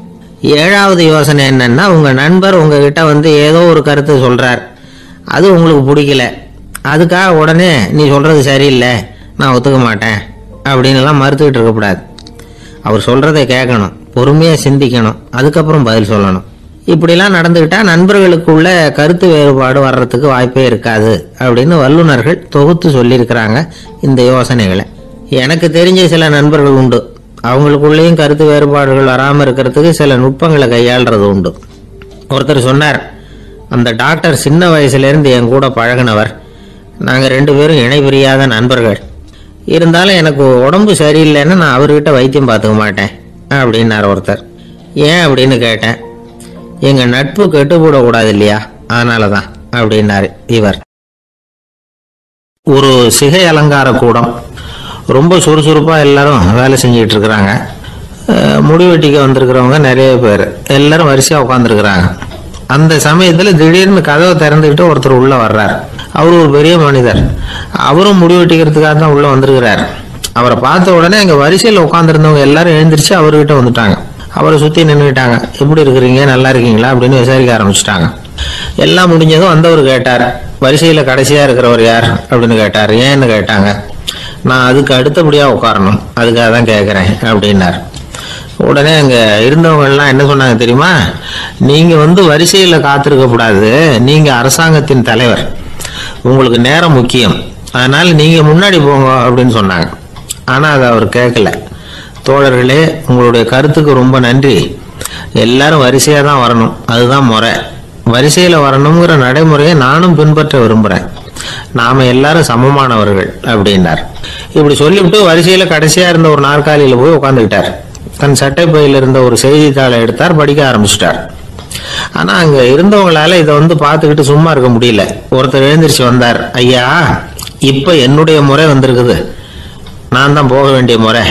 ஏழாவது யோசனை என்னன்னா, உங்கள் நண்பர் உங்ககிட்ட ஏதோ ஒரு கருத்தை சொல்கிறார், அது உங்களுக்கு பிடிக்கல, அதுக்காக உடனே நீ சொல்கிறது சரியில்லை, நான் ஒத்துக்க மாட்டேன் அப்படின்லாம் மறுத்துக்கிட்டு இருக்கக்கூடாது. அவர் சொல்கிறத கேட்கணும், பொறுமையாக சிந்திக்கணும், அதுக்கப்புறம் பதில் சொல்லணும். இப்படிலாம் நடந்துக்கிட்டால் நண்பர்களுக்குள்ள கருத்து வேறுபாடு வர்றதுக்கு வாய்ப்பே இருக்காது அப்படின்னு வல்லுநர்கள் தொகுத்து சொல்லியிருக்கிறாங்க இந்த யோசனைகளை. எனக்கு தெரிஞ்ச சில நண்பர்கள் உண்டு, அவங்களுக்குள்ளேயும் கருத்து வேறுபாடுகள் வராமல் இருக்கிறதுக்கு சில நுட்பங்களை கையாளுறது உண்டு. ஒருத்தர் சொன்னார், அந்த டாக்டர் சின்ன வயசுலேருந்து என் கூட பழகினவர், நாங்கள் 2 பேரும் இணை பிரியாத நண்பர்கள். இருந்தாலும் எனக்கு உடம்பு சரியில்லைன்னு நான் அவர்கிட்ட வைத்தியம் பார்த்துக்க மாட்டேன் அப்படின்னார் ஒருத்தர். ஏன் அப்படின்னு கேட்டேன். எங்கள் நட்பு கெட்டுப்படக்கூடாது இல்லையா, அதனால தான் அப்படின்னாரு இவர். ஒரு சிகை அலங்கார கூடம், ரொம்ப சுறுசுறுப்பாக எல்லாரும் வேலை செஞ்சிட்டு இருக்கிறாங்க. முடி வெட்டிக்க வந்திருக்கிறவங்க நிறைய பேர், எல்லாரும் வரிசையாக உட்காந்துருக்குறாங்க. அந்த சமயத்தில் திடீர்னு கதவை திறந்துக்கிட்டு ஒருத்தர் உள்ளே வர்றார். அவர் ஒரு பெரிய மனிதர், அவரும் முடி வெட்டிக்கிறதுக்காக தான் உள்ளே வந்திருக்கிறார். அவரை பார்த்த உடனே அங்கே வரிசையில் உட்காந்துருந்தவங்க எல்லாரும் எழுந்திரிச்சு அவர்கிட்ட வந்துட்டாங்க. அவரை சுற்றி நின்றுட்டாங்க. எப்படி இருக்கிறீங்க, நல்லா இருக்கீங்களா அப்படின்னு விசாரிக்க ஆரம்பிச்சுட்டாங்க. எல்லாம் முடிஞ்சதும் வந்தவர் கேட்டார், வரிசையில் கடைசியாக இருக்கிறவர் யார் அப்படின்னு கேட்டார். ஏன்னு கேட்டாங்க. நான் அதுக்கு அடுத்தபடியாக உட்காரணும், அதுக்காக தான் கேட்குறேன் அப்படின்னார். உடனே அங்கே இருந்தவங்கெல்லாம் என்ன சொன்னாங்க தெரியுமா, நீங்கள் வரிசையில் காத்திருக்கக்கூடாது, நீங்கள் அரசாங்கத்தின் தலைவர், உங்களுக்கு நேரம் முக்கியம், அதனால் நீங்கள் முன்னாடி போங்க அப்படின்னு சொன்னாங்க. ஆனால் அதை அவர் கேட்கல. தோழர்களே, உங்களுடைய கருத்துக்கு ரொம்ப நன்றி. எல்லாரும் வரிசையாக தான் வரணும், அதுதான் முறை. வரிசையில் வரணுங்கிற நடைமுறையை நானும் பின்பற்ற விரும்புகிறேன். நாம் எல்லாரும் சமமானவர்கள் அப்படின்னார். இப்படி சொல்லிவிட்டு வரிசையில் கடைசியாக இருந்த ஒரு நாற்காலியில் போய் உட்காந்துக்கிட்டார். தன் சட்டை பையில் இருந்த ஒரு செய்தித்தாளை எடுத்தார், படிக்க ஆரம்பிச்சிட்டார். ஆனால் அங்கே இருந்தவங்களால இதை பார்த்துக்கிட்டு சும்மா இருக்க முடியல. ஒருத்தர் எழுந்திரிச்சு வந்தார். ஐயா, இப்போ என்னுடைய முறை வந்திருக்குது, நான் தான் போக வேண்டிய முறை.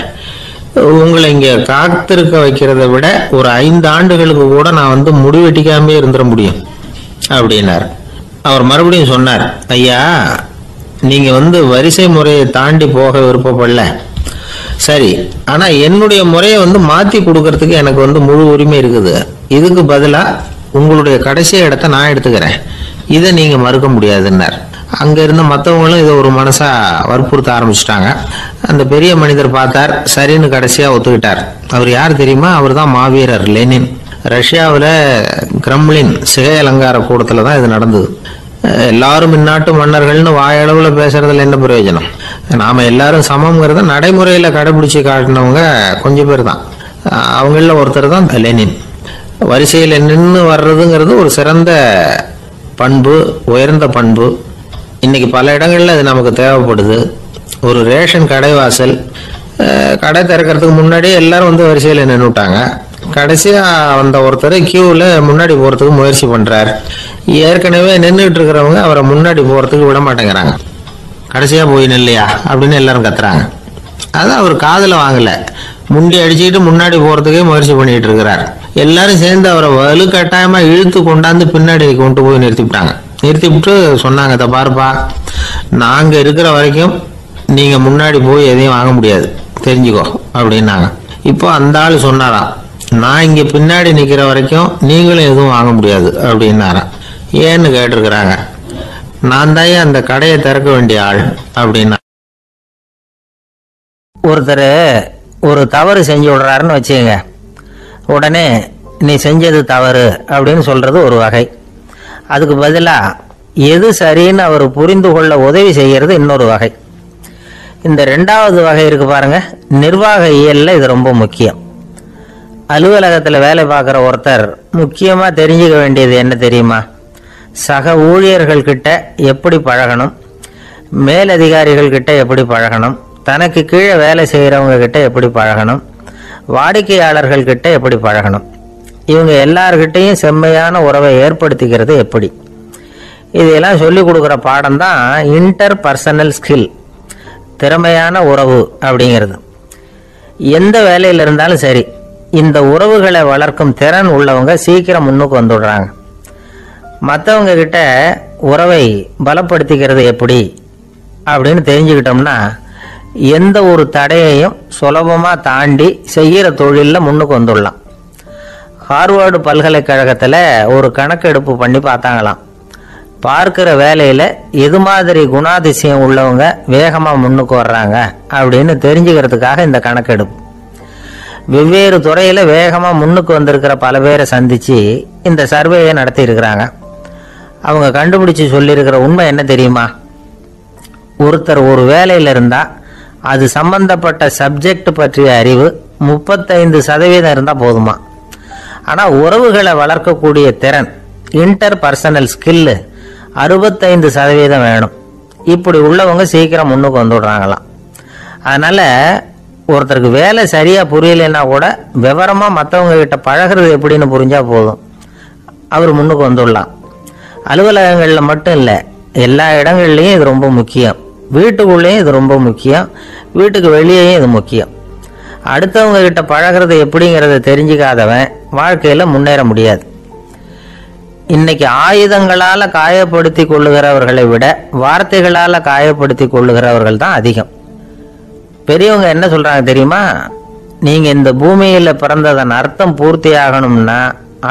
உங்களை இங்கே காத்திருக்க வைக்கிறத விட ஒரு 5 ஆண்டுகளுக்கு கூட நான் முடி வெட்டிக்காமே இருந்துட முடியும் அப்படின்னார். அவர் மறுபடியும் சொன்னார், ஐயா, நீங்கள் வரிசை முறையை தாண்டி போக விருப்பப்படல, சரி, ஆனால் என்னுடைய முறையை மாற்றி கொடுக்கறதுக்கு எனக்கு முழு உரிமை இருக்குது. இதுக்கு பதிலாக உங்களுடைய கடைசி இடத்த நான் எடுத்துக்கிறேன், இதை நீங்கள் மறுக்க முடியாதுன்னார். அங்கே இருந்த மற்றவங்களும் இதை ஒரு மனசாக வற்புறுத்த ஆரம்பிச்சிட்டாங்க. அந்த பெரிய மனிதர் பார்த்தார், சரின்னு கடைசியாக ஒத்துக்கிட்டார். அவர் யார் தெரியுமா? அவர் தான் மாவீரர் லெனின். ரஷ்யாவில் கிரெம்ளின் சிகை அலங்கார கூடத்தில் தான் இது நடந்தது. எல்லாரும் இந்நாட்டு மன்னர்கள்னு வாயளவில் பேசுறதுல என்ன பிரயோஜனம்? நாம் எல்லாரும் சமங்கிறத நடைமுறையில் கடைபிடிச்சி காட்டினவங்க கொஞ்சம் பேர் தான். அவங்கள ஒருத்தர் தான் லெனின். வரிசையில் நின்று வர்றதுங்கிறது ஒரு சிறந்த பண்பு, உயர்ந்த பண்பு. இன்னைக்கு பல இடங்கள்ல அது நமக்கு தேவைப்படுது. ஒரு ரேஷன் கடைவாசல், கடை திறக்கிறதுக்கு முன்னாடியே எல்லாரும் வரிசையில் நின்றுட்டாங்க. கடைசியா வந்த ஒருத்தர் கியூவில் முன்னாடி போறதுக்கு முயற்சி பண்றார். ஏற்கனவே நின்றுட்டு இருக்கிறவங்க அவரை முன்னாடி போறதுக்கு விட மாட்டேங்கிறாங்க. கடைசியா போய் நில்லையா அப்படின்னு எல்லாரும் கத்துறாங்க. அதான் அவர் காதுல வாங்கல, முண்டி அடிச்சுக்கிட்டு முன்னாடி போறதுக்கே முயற்சி பண்ணிட்டு இருக்கிறார். எல்லாரும் சேர்ந்து அவரை வலுக்கட்டாயமா இழுத்து கொண்டாந்து பின்னாடி கொண்டு போய் நிறுத்திவிட்டு சொன்னாங்க, இதை பாருப்பா, நாங்க இருக்கிற வரைக்கும் நீங்க முன்னாடி போய் எதையும் வாங்க முடியாது, தெரிஞ்சுக்கோ அப்படின்னாங்க. இப்போ அந்த ஆள் சொன்னாராம், நான் இங்க பின்னாடி நிக்கிற வரைக்கும் நீங்களும் எதுவும் வாங்க முடியாது அப்படின்னாராம். ஏன்னு கேட்டிருக்கிறாங்க. நான் தான் அந்த கடையை திறக்க வேண்டிய ஆள் அப்படின்னா. ஒருத்தர் ஒரு தவறு செஞ்சு விடுறாருன்னு வச்சுக்கங்க, உடனே நீ செஞ்சது தவறு அப்படின்னு சொல்றது ஒரு வகை. அதுக்கு பதிலாக எது சரின்னு அவர் புரிந்து கொள்ள உதவி செய்கிறது இன்னொரு வகை. இந்த 2வது வகை இருக்கு பாருங்க, நிர்வாக இயல்ல இது ரொம்ப முக்கியம். அலுவலகத்தில் வேலை பார்க்குற ஒருத்தர் முக்கியமாக தெரிஞ்சுக்க வேண்டியது என்ன தெரியுமா? சக ஊழியர்கள் கிட்ட எப்படி பழகணும், மேலதிகாரிகள் கிட்ட எப்படி பழகணும், தனக்கு கீழே வேலை செய்கிறவங்க கிட்ட எப்படி பழகணும், வாடிக்கையாளர்கள் கிட்ட எப்படி பழகணும், இவங்க எல்லார்கிட்டையும் செம்மையான உறவை ஏற்படுத்திக்கிறது எப்படி, இதெல்லாம் சொல்லிக் கொடுக்குற பாடம் தான் இன்டர் பர்சனல் ஸ்கில், திறமையான உறவு அப்படிங்கிறது. எந்த வேலையில் இருந்தாலும் சரி, இந்த உறவுகளை வளர்க்கும் திறன் உள்ளவங்க சீக்கிரம் முன்னுக்கு வந்துடுறாங்க. மற்றவங்க கிட்ட உறவை பலப்படுத்திக்கிறது எப்படி அப்படின்னு தெரிஞ்சுக்கிட்டோம்னா எந்த ஒரு தடையையும் சுலபமாக தாண்டி செய்கிற தொழிலில் முன்னுக்கு வந்துடலாம். ஹார்வர்டு பல்கலைக்கழகத்தில் ஒரு கணக்கெடுப்பு பண்ணி பார்த்தாங்களாம். பார்க்குற வேலையில் எது மாதிரி குணாதிசயம் உள்ளவங்க வேகமாக முன்னுக்கு வர்றாங்க அப்படின்னு தெரிஞ்சுக்கிறதுக்காக இந்த கணக்கெடுப்பு. வெவ்வேறு துறையில் வேகமாக முன்னுக்கு வந்திருக்கிற பல பேரை சந்தித்து இந்த சர்வேயை நடத்தியிருக்கிறாங்க. அவங்க கண்டுபிடிச்சி சொல்லியிருக்கிற உண்மை என்ன தெரியுமா? ஒருத்தர் ஒரு வேலையில் இருந்தால் அது சம்பந்தப்பட்ட சப்ஜெக்ட் பற்றிய அறிவு 35% இருந்தால் போதுமா. ஆனால் உறவுகளை வளர்க்கக்கூடிய திறன், இன்டர் பர்சனல் ஸ்கில்லு 65% வேணும். இப்படி உள்ளவங்க சீக்கிரம் முன்னுக்கு வந்துடுறாங்களாம். அதனால ஒருத்தருக்கு வேலை சரியா புரியலைன்னா கூட விவரமா மற்றவங்க கிட்ட பழகிறது எப்படின்னு புரிஞ்சா போதும், அவர் முன்னுக்கு வந்துடலாம். அலுவலகங்களில் மட்டும் இல்லை, எல்லா இடங்கள்லையும் இது ரொம்ப முக்கியம். வீட்டுக்குள்ளேயும் இது ரொம்ப முக்கியம், வீட்டுக்கு வெளியேயும் இது முக்கியம். அடுத்தவங்க கிட்ட பழகிறது எப்படிங்கிறத தெரிஞ்சுக்காதவன் வாழ்க்கையில் முன்னேற முடியாது. இன்னைக்கு ஆயுதங்களால் காயப்படுத்தி கொள்ளுகிறவர்களை விட வார்த்தைகளால் காயப்படுத்தி கொள்ளுகிறவர்கள் தான் அதிகம். பெரியவங்க என்ன சொல்றாங்க தெரியுமா? நீங்க இந்த பூமியில பிறந்ததன் அர்த்தம் பூர்த்தி ஆகணும்னா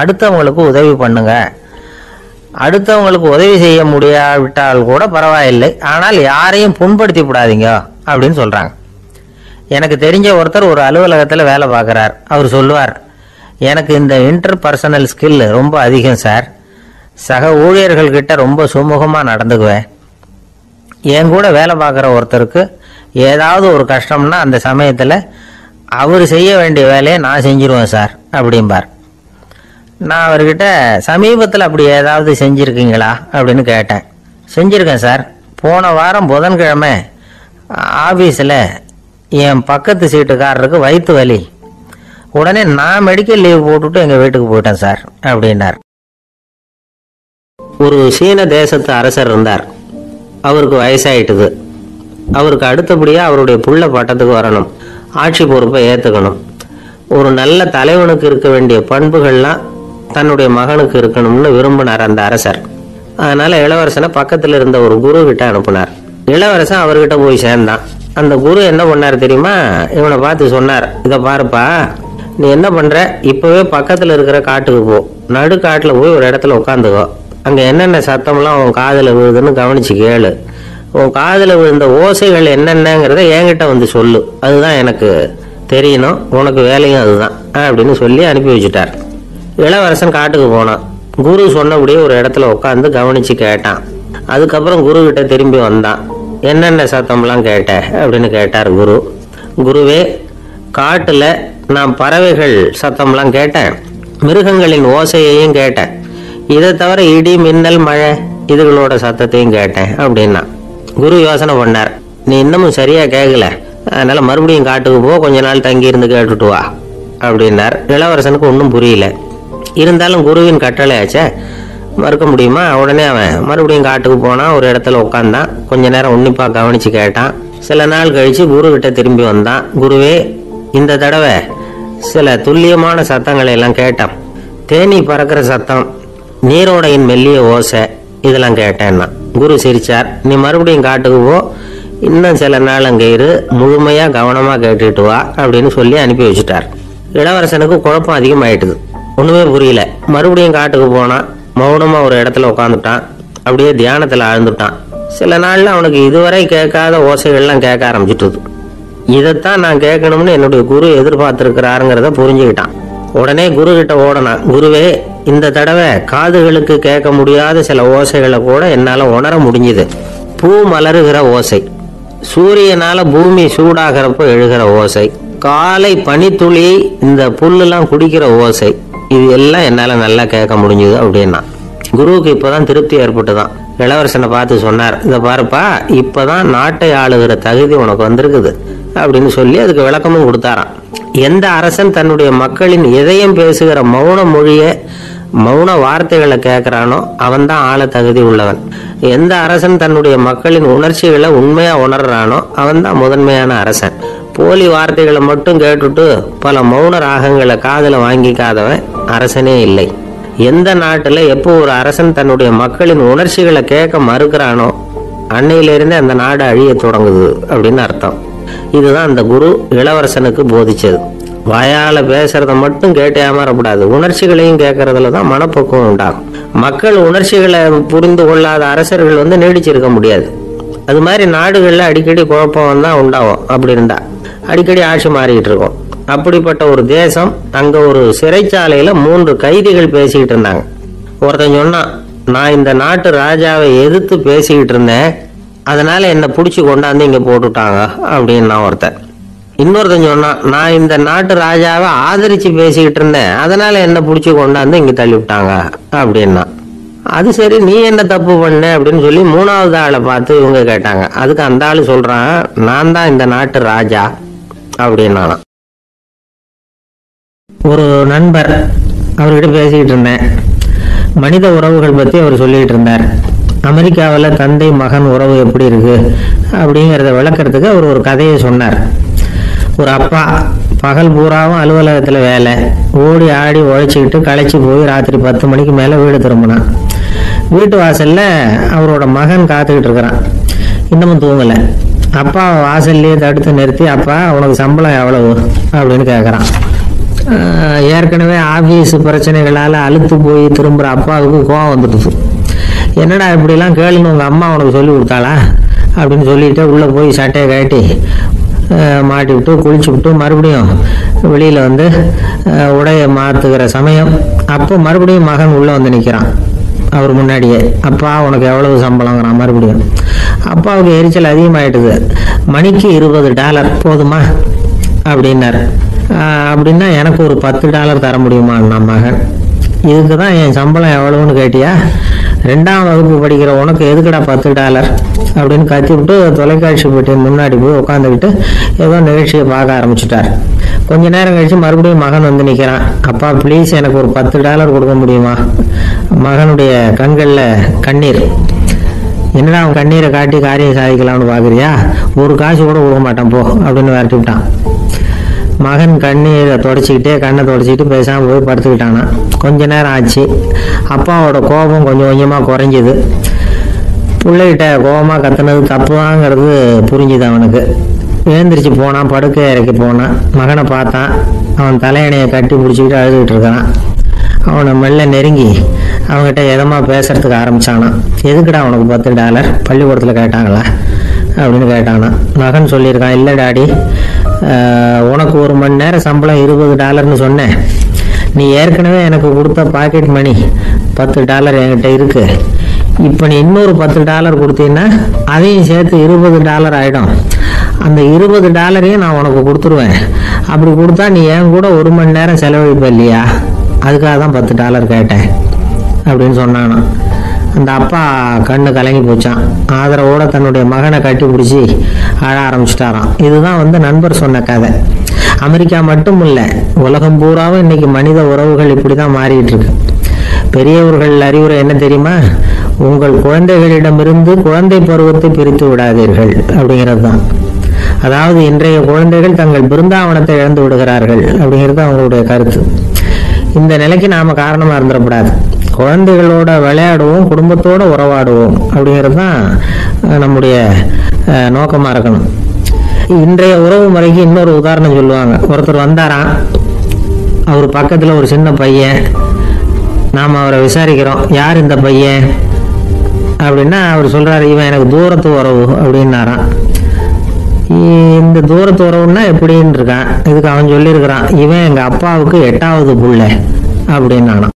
அடுத்தவங்களுக்கு உதவி பண்ணுங்க. அடுத்தவங்களுக்கு உதவி செய்ய முடியாவிட்டால் கூட பரவாயில்லை, ஆனால் யாரையும் புண்படுத்தி விடாதீங்க அப்படின்னு சொல்றாங்க. எனக்கு தெரிஞ்ச ஒருத்தர் ஒரு அலுவலகத்தில் வேலை பார்க்குறார். அவர் சொல்லுவார், எனக்கு இந்த இன்டர் பர்சனல் ஸ்கில் ரொம்ப அதிகம் சார். சக ஊழியர்கள்கிட்ட ரொம்ப சுமூகமாக நடந்துக்குவேன். என் கூட வேலை பார்க்குற ஒருத்தருக்கு ஏதாவது ஒரு கஷ்டம்னா அந்த சமயத்தில் அவர் செய்ய வேண்டிய வேலையை நான் செஞ்சிருவேன் சார் அப்படிம்பார். நான் அவர்கிட்ட சமீபத்தில் அப்படி ஏதாவது செஞ்சுருக்கீங்களா அப்படின்னு கேட்டேன். செஞ்சுருக்கேன் சார். போன வாரம் புதன்கிழமை ஆஃபீஸில் என் பக்கத்து சீட்டுக்காரருக்கு வயிற்று வலி. உடனே நான் மெடிக்கல் லீவ் போட்டுட்டு எங்கள் வீட்டுக்கு போயிட்டேன் சார் அப்படின்னார். ஒரு சீன தேசத்து அரசர் இருந்தார். அவருக்கு வயசாயிட்டுது. அவருக்கு அடுத்தபடியாக அவருடைய புள்ள பட்டத்துக்கு வரணும், ஆட்சி பொறுப்பை ஏற்றுக்கணும். ஒரு நல்ல தலைவனுக்கு இருக்க வேண்டிய பண்புகள்லாம் தன்னுடைய மகனுக்கு இருக்கணும்னு விரும்பினார் அந்த அரசர். அதனால் இளவரசனை பக்கத்தில் இருந்த ஒரு குரு கிட்ட அனுப்புனார். இளவரசன் அவர்கிட்ட போய் சேர்ந்தான். அந்த குரு என்ன பண்ணார் தெரியுமா? இவனை பார்த்து சொன்னார், இதை பாருப்பா, நீ என்ன பண்ணுற, இப்போவே பக்கத்தில் இருக்கிற காட்டுக்கு போ, நடு காட்டில் போய் ஒரு இடத்துல உட்காந்துக்கோ. அங்கே என்னென்ன சத்தம்லாம் உன் காதில் விழுதுன்னு கவனிச்சு கேளு. உன் காதில் விழுந்த ஓசைகள் என்னென்னங்கிறத என்கிட்ட வந்து சொல்லு, அதுதான் எனக்கு தெரியணும், உனக்கு வேலையும் அதுதான் அப்படின்னு சொல்லி அனுப்பி வச்சுட்டார். இளவரசன் காட்டுக்கு போனான். குரு சொன்னபடியே ஒரு இடத்துல உட்காந்து கவனிச்சு கேட்டான். அதுக்கப்புறம் குரு கிட்ட திரும்பி வந்தான். என்னென்ன சத்தம்லாம் கேட்ட அப்படின்னு கேட்டார் குரு. குருவே, காட்டில் நான் பறவைகள் சத்தம்லாம் கேட்டேன், மிருகங்களின் ஓசையையும் கேட்டேன், இதை தவிர இடி மின்னல் மழை இதுகளோட சத்தத்தையும் கேட்டேன் அப்படின்னா. குரு யோசனை பண்ணார், நீ இன்னமும் சரியா கேட்கல, அதனால மறுபடியும் காட்டுக்கு போ, கொஞ்ச நாள் தங்கி இருந்து கேட்டுட்டு வா அப்படின்னார். இளவரசனுக்கு ஒன்றும் புரியல. இருந்தாலும் குருவின் கட்டளை ஆச்சே, மறுக்க முடியுமா? உடனே அவன் மறுபடியும் காட்டுக்கு போனான். ஒரு இடத்துல உட்காந்தான். கொஞ்ச நேரம் உன்னிப்பாக கவனிச்சு கேட்டான். சில நாள் கழிச்சு குரு கிட்ட திரும்பி வந்தான். குருவே, இந்த தடவை சில துல்லியமான சத்தங்களை எல்லாம் கேட்டான். தேனி பறக்கிற சத்தம், நீரோடையின் மெல்லிய ஓசை, இதெல்லாம் கேட்டேன்னா. குரு சிரிச்சார். நீ மறுபடியும் காட்டுக்கு போ, இன்னும் சில நாள் அங்கே இரு, முழுமையாக கவனமாக கேட்டுட்டு வா அப்படின்னு சொல்லி அனுப்பி வச்சுட்டார். இளவரசனுக்கு குழப்பம் அதிகமாயிட்டுது. ஒன்றுமே புரியல. மறுபடியும் காட்டுக்கு போனான். மௌனமாக ஒரு இடத்துல உட்காந்துட்டான். அப்படியே தியானத்தில் ஆழ்ந்துட்டான். சில நாளில் அவனுக்கு இதுவரை கேட்காத ஓசைகள்லாம் கேட்க ஆரம்பிச்சிட்டுது. இதைத்தான் நான் கேட்கணும்னு என்னுடைய குரு எதிர்பார்த்துருக்கிறாருங்கிறத புரிஞ்சுக்கிட்டான். உடனே குரு கிட்ட ஓடனான். குருவே, இந்த தடவை காதுகளுக்கு கேட்க முடியாத சில ஓசைகளை கூட என்னால் உணர முடிஞ்சுது. பூ மலருகிற ஓசை, சூரியனால பூமி சூடாகிறப்போ எழுகிற ஓசை, காலை பனித்துளி இந்த புல்லுலாம் குடிக்கிற ஓசை, இது எல்லாம் என்னால் நல்லா கேட்க முடிஞ்சுது அப்படின்னா. குருவுக்கு இப்போதான் திருப்தி ஏற்பட்டுதான். இளவரசனை பார்த்து சொன்னார், இதை பாருப்பா, இப்போதான் நாட்டை ஆளுகிற தகுதி உனக்கு வந்திருக்குது அப்படின்னு சொல்லி அதுக்கு விளக்கமும் கொடுத்தாராம். எந்த அரசன் தன்னுடைய மக்களின் இதயம் பேசுகிற மௌன மொழியை, மௌன வார்த்தைகளை கேட்கிறானோ அவன் தான் ஆள தகுதி உள்ளவன். எந்த அரசன் தன்னுடைய மக்களின் உணர்ச்சிகளை உண்மையா உணர்றானோ அவன் தான் முதன்மையான அரசன். போலி வார்த்தைகளை மட்டும் கேட்டுட்டு பல மௌன ராகங்களை காதில் வாங்கிக்காதவன் அரசனே இல்லை. எந்த நாட்டில் எப்போ ஒரு அரசன் தன்னுடைய மக்களின் உணர்ச்சிகளை கேட்க மறுக்கிறானோ அன்னையிலிருந்தே அந்த நாடு அழிய தொடங்குது அப்படின்னு அர்த்தம். இதுதான் அந்த குரு இளவரசனுக்கு போதிச்சது. வாயால் பேசுறத மட்டும் கேட்டு ஏமாறக்கூடாது, உணர்ச்சிகளையும் கேட்கறதுல தான் மனப்பக்குவம் உண்டாகும். மக்கள் உணர்ச்சிகளை புரிந்து கொள்ளாத அரசர்கள் நீடிச்சிருக்க முடியாது. அது மாதிரி நாடுகளில் அடிக்கடி குழப்பம் தான் உண்டாகும். அப்படி இருந்தா அடிக்கடி ஆட்சி மாறிக்கிட்டு இருக்கும். அப்படிப்பட்ட ஒரு தேசம், அங்கே ஒரு சிறைச்சாலையில் 3 கைதிகள் பேசிக்கிட்டு இருந்தாங்க. ஒருத்தன் சொன்னான், நான் இந்த நாட்டு ராஜாவை எதிர்த்து பேசிக்கிட்டு இருந்தேன், அதனால என்னை பிடிச்சி கொண்டாந்து இங்கே போட்டுட்டாங்க அப்படின்னா ஒருத்தன். இன்னொருத்தன் சொன்னான், நான் இந்த நாட்டு ராஜாவை ஆதரித்து பேசிக்கிட்டு இருந்தேன், அதனால என்னை பிடிச்சி கொண்டாந்து இங்கே தள்ளி விட்டாங்க அப்படின்னா. அது சரி, நீ என்ன தப்பு பண்ண அப்படின்னு சொல்லி மூணாவது ஆளை பார்த்து இவங்க கேட்டாங்க. அதுக்கு அந்த ஆளு சொல்றான், நான் தான் இந்த நாட்டு ராஜா அப்படின்னாலாம். ஒரு நண்பர் அவர்கிட்ட பேசிக்கிட்டு இருந்தேன். மனித உறவுகள் பற்றி அவர் சொல்லிக்கிட்டு இருந்தார். அமெரிக்காவில் தந்தை மகன் உறவு எப்படி இருக்கு அப்படிங்கிறத விளக்கறதுக்கு அவர் ஒரு கதையை சொன்னார். ஒரு அப்பா பகல் பூராவும் அலுவலகத்தில் வேலை, ஓடி ஆடி உழைச்சிக்கிட்டு களைச்சி போய் ராத்திரி 10 மணிக்கு மேலே வீடு திரும்பினான். வீட்டு வாசலில் அவரோட மகன் காத்துக்கிட்டு இருக்கிறான். இன்னமும் தூங்கலை. அப்பா வாசல்லையே தடுத்து நிறுத்தி, அப்பா உனக்கு சம்பளம் எவ்வளவு அப்படின்னு கேட்குறான். ஏற்கனவே ஆஃபீஸ் பிரச்சனைகளால் அழுத்து போய் திரும்புகிற அப்பாவுக்கு கோவம் வந்துடுச்சு. என்னடா இப்படிலாம் கேளுன்னு உங்கள் அம்மா உனக்கு சொல்லி கொடுத்தாளா அப்படின்னு சொல்லிட்டு உள்ளே போய் சட்டையை கட்டி மாட்டி விட்டு குளிச்சு விட்டு மறுபடியும் வெளியில் வந்து உடையை மாற்றுகிற சமயம் அப்போ மறுபடியும் மகன் உள்ளே வந்து நிற்கிறான் அவர் முன்னாடியே. அப்பா உனக்கு எவ்வளவு சம்பளங்கிறான் மறுபடியும். அப்பாவுக்கு எரிச்சல் அதிகமாகிட்டுது. மணிக்கு $20 போதுமா அப்படின்னாரு. அப்படின்னா எனக்கு ஒரு $10 தர முடியுமான்னா மகன். இதுக்கு தான் என் சம்பளம் எவ்வளவுன்னு கேட்டியா? 2ஆம் வகுப்பு படிக்கிற உனக்கு எதுக்குடா $10 அப்படின்னு கத்திவிட்டு தொலைக்காட்சி பெட்டியின் முன்னாடி போய் உட்காந்துக்கிட்டு ஏதோ நிகழ்ச்சியை பார்க்க ஆரம்பிச்சுட்டார். கொஞ்ச நேரம் கழிச்சு மறுபடியும் மகன் வந்து நிற்கிறான். அப்பா ப்ளீஸ் எனக்கு ஒரு $10 கொடுக்க முடியுமா? மகனுடைய கண்களில் கண்ணீர். என்னடா அவன் கண்ணீரை காட்டி காரியம் சாதிக்கலாம்னு பார்க்குறியா? ஒரு காசு கூட கொடுக்க மாட்டான் போ அப்படின்னு விரட்டி விட்டான். மகன் கண்ணீரை தொடச்சிக்கிட்டே கண்ணை தொடச்சிக்கிட்டு பேசாமல் போய் படுத்துக்கிட்டானா. கொஞ்ச நேரம் ஆச்சு. அப்பாவோட கோபம் கொஞ்சம் கொஞ்சமாக குறைஞ்சிது. பிள்ளைகிட்ட கோபமாக கத்துனது தப்புதாங்கிறது புரிஞ்சுது அவனுக்கு. எழுந்திரிச்சு போனான், படுக்கை இறக்கி போனான். மகனை பார்த்தான். அவன் தலையணையை கட்டி பிடிச்சிக்கிட்டு அழுதுகிட்டு இருக்கான். அவனை மெல்ல நெருங்கி அவங்ககிட்ட எதமாக பேசுறதுக்கு ஆரம்பிச்சானான். எதுக்குடா அவனுக்கு $10 பள்ளிக்கூடத்தில் கேட்டாங்களா அப்படின்னு கேட்டானா. மகன் சொல்லியிருக்கான், இல்லை டாடி, உனக்கு 1 மணி நேரம் சம்பளம் $20ன்னு சொன்னேன். நீ ஏற்கனவே எனக்கு கொடுத்த பாக்கெட் மணி $10 என்கிட்ட இருக்கு. இப்போ நீ இன்னொரு $10 கொடுத்தீங்கன்னா அதையும் சேர்த்து $20 ஆகிடும். அந்த $20 நான் உனக்கு கொடுத்துருவேன். அப்படி கொடுத்தா நீ என் கூட 1 மணி நேரம் செலவழிப்ப இல்லையா? அதுக்காக தான் $10 கேட்டேன் அப்படின்னு சொன்னானா. அந்த அப்பா கண்ணு கலங்கி போச்சான். ஆதரவோட தன்னுடைய மகனை கட்டி பிடிச்சி அழ ஆரம்பிச்சிட்டாராம். இதுதான் நண்பர் சொன்ன கதை. அமெரிக்கா மட்டும் இல்லை, உலகம் பூராவும் இன்னைக்கு மனித உறவுகள் இப்படி தான் மாறிட்டு இருக்கு. பெரியவர்கள் அறிவுரை என்ன தெரியுமா? உங்கள் குழந்தைகளிடமிருந்து குழந்தை பருவத்தை பிரித்து விடாதீர்கள் அப்படிங்கிறது தான். அதாவது இன்றைய குழந்தைகள் தங்கள் பிருந்தாவனத்தை இழந்து விடுகிறார்கள் அப்படிங்கிறது அவங்களுடைய கருத்து. இந்த நிலைக்கு நாம காரணமா இருந்துடக்கூடாது. குழந்தைகளோட விளையாடுவோம், குடும்பத்தோட உறவாடுவோம் அப்படிங்கிறது தான் நம்முடைய நோக்கமா இருக்கணும். இன்றைய உறவு முறைக்கு இன்னொரு உதாரணம் சொல்லுவாங்க. ஒருத்தர் வந்தாராம், அவர் பக்கத்துல ஒரு சின்ன பையன். நாம் அவரை விசாரிக்கிறோம், யார் இந்த பையன் அப்படின்னா அவர் சொல்றாரு, இவன் எனக்கு தூரத்து உறவு அப்படின்னாராம். இந்த தூரத்து உறவுன்னா எப்படின்னு இருக்கான். இதுக்கு அவன் சொல்லியிருக்கிறான், இவன் எங்க அப்பாவுக்கு 8வது புள்ள அப்படின்னானான்.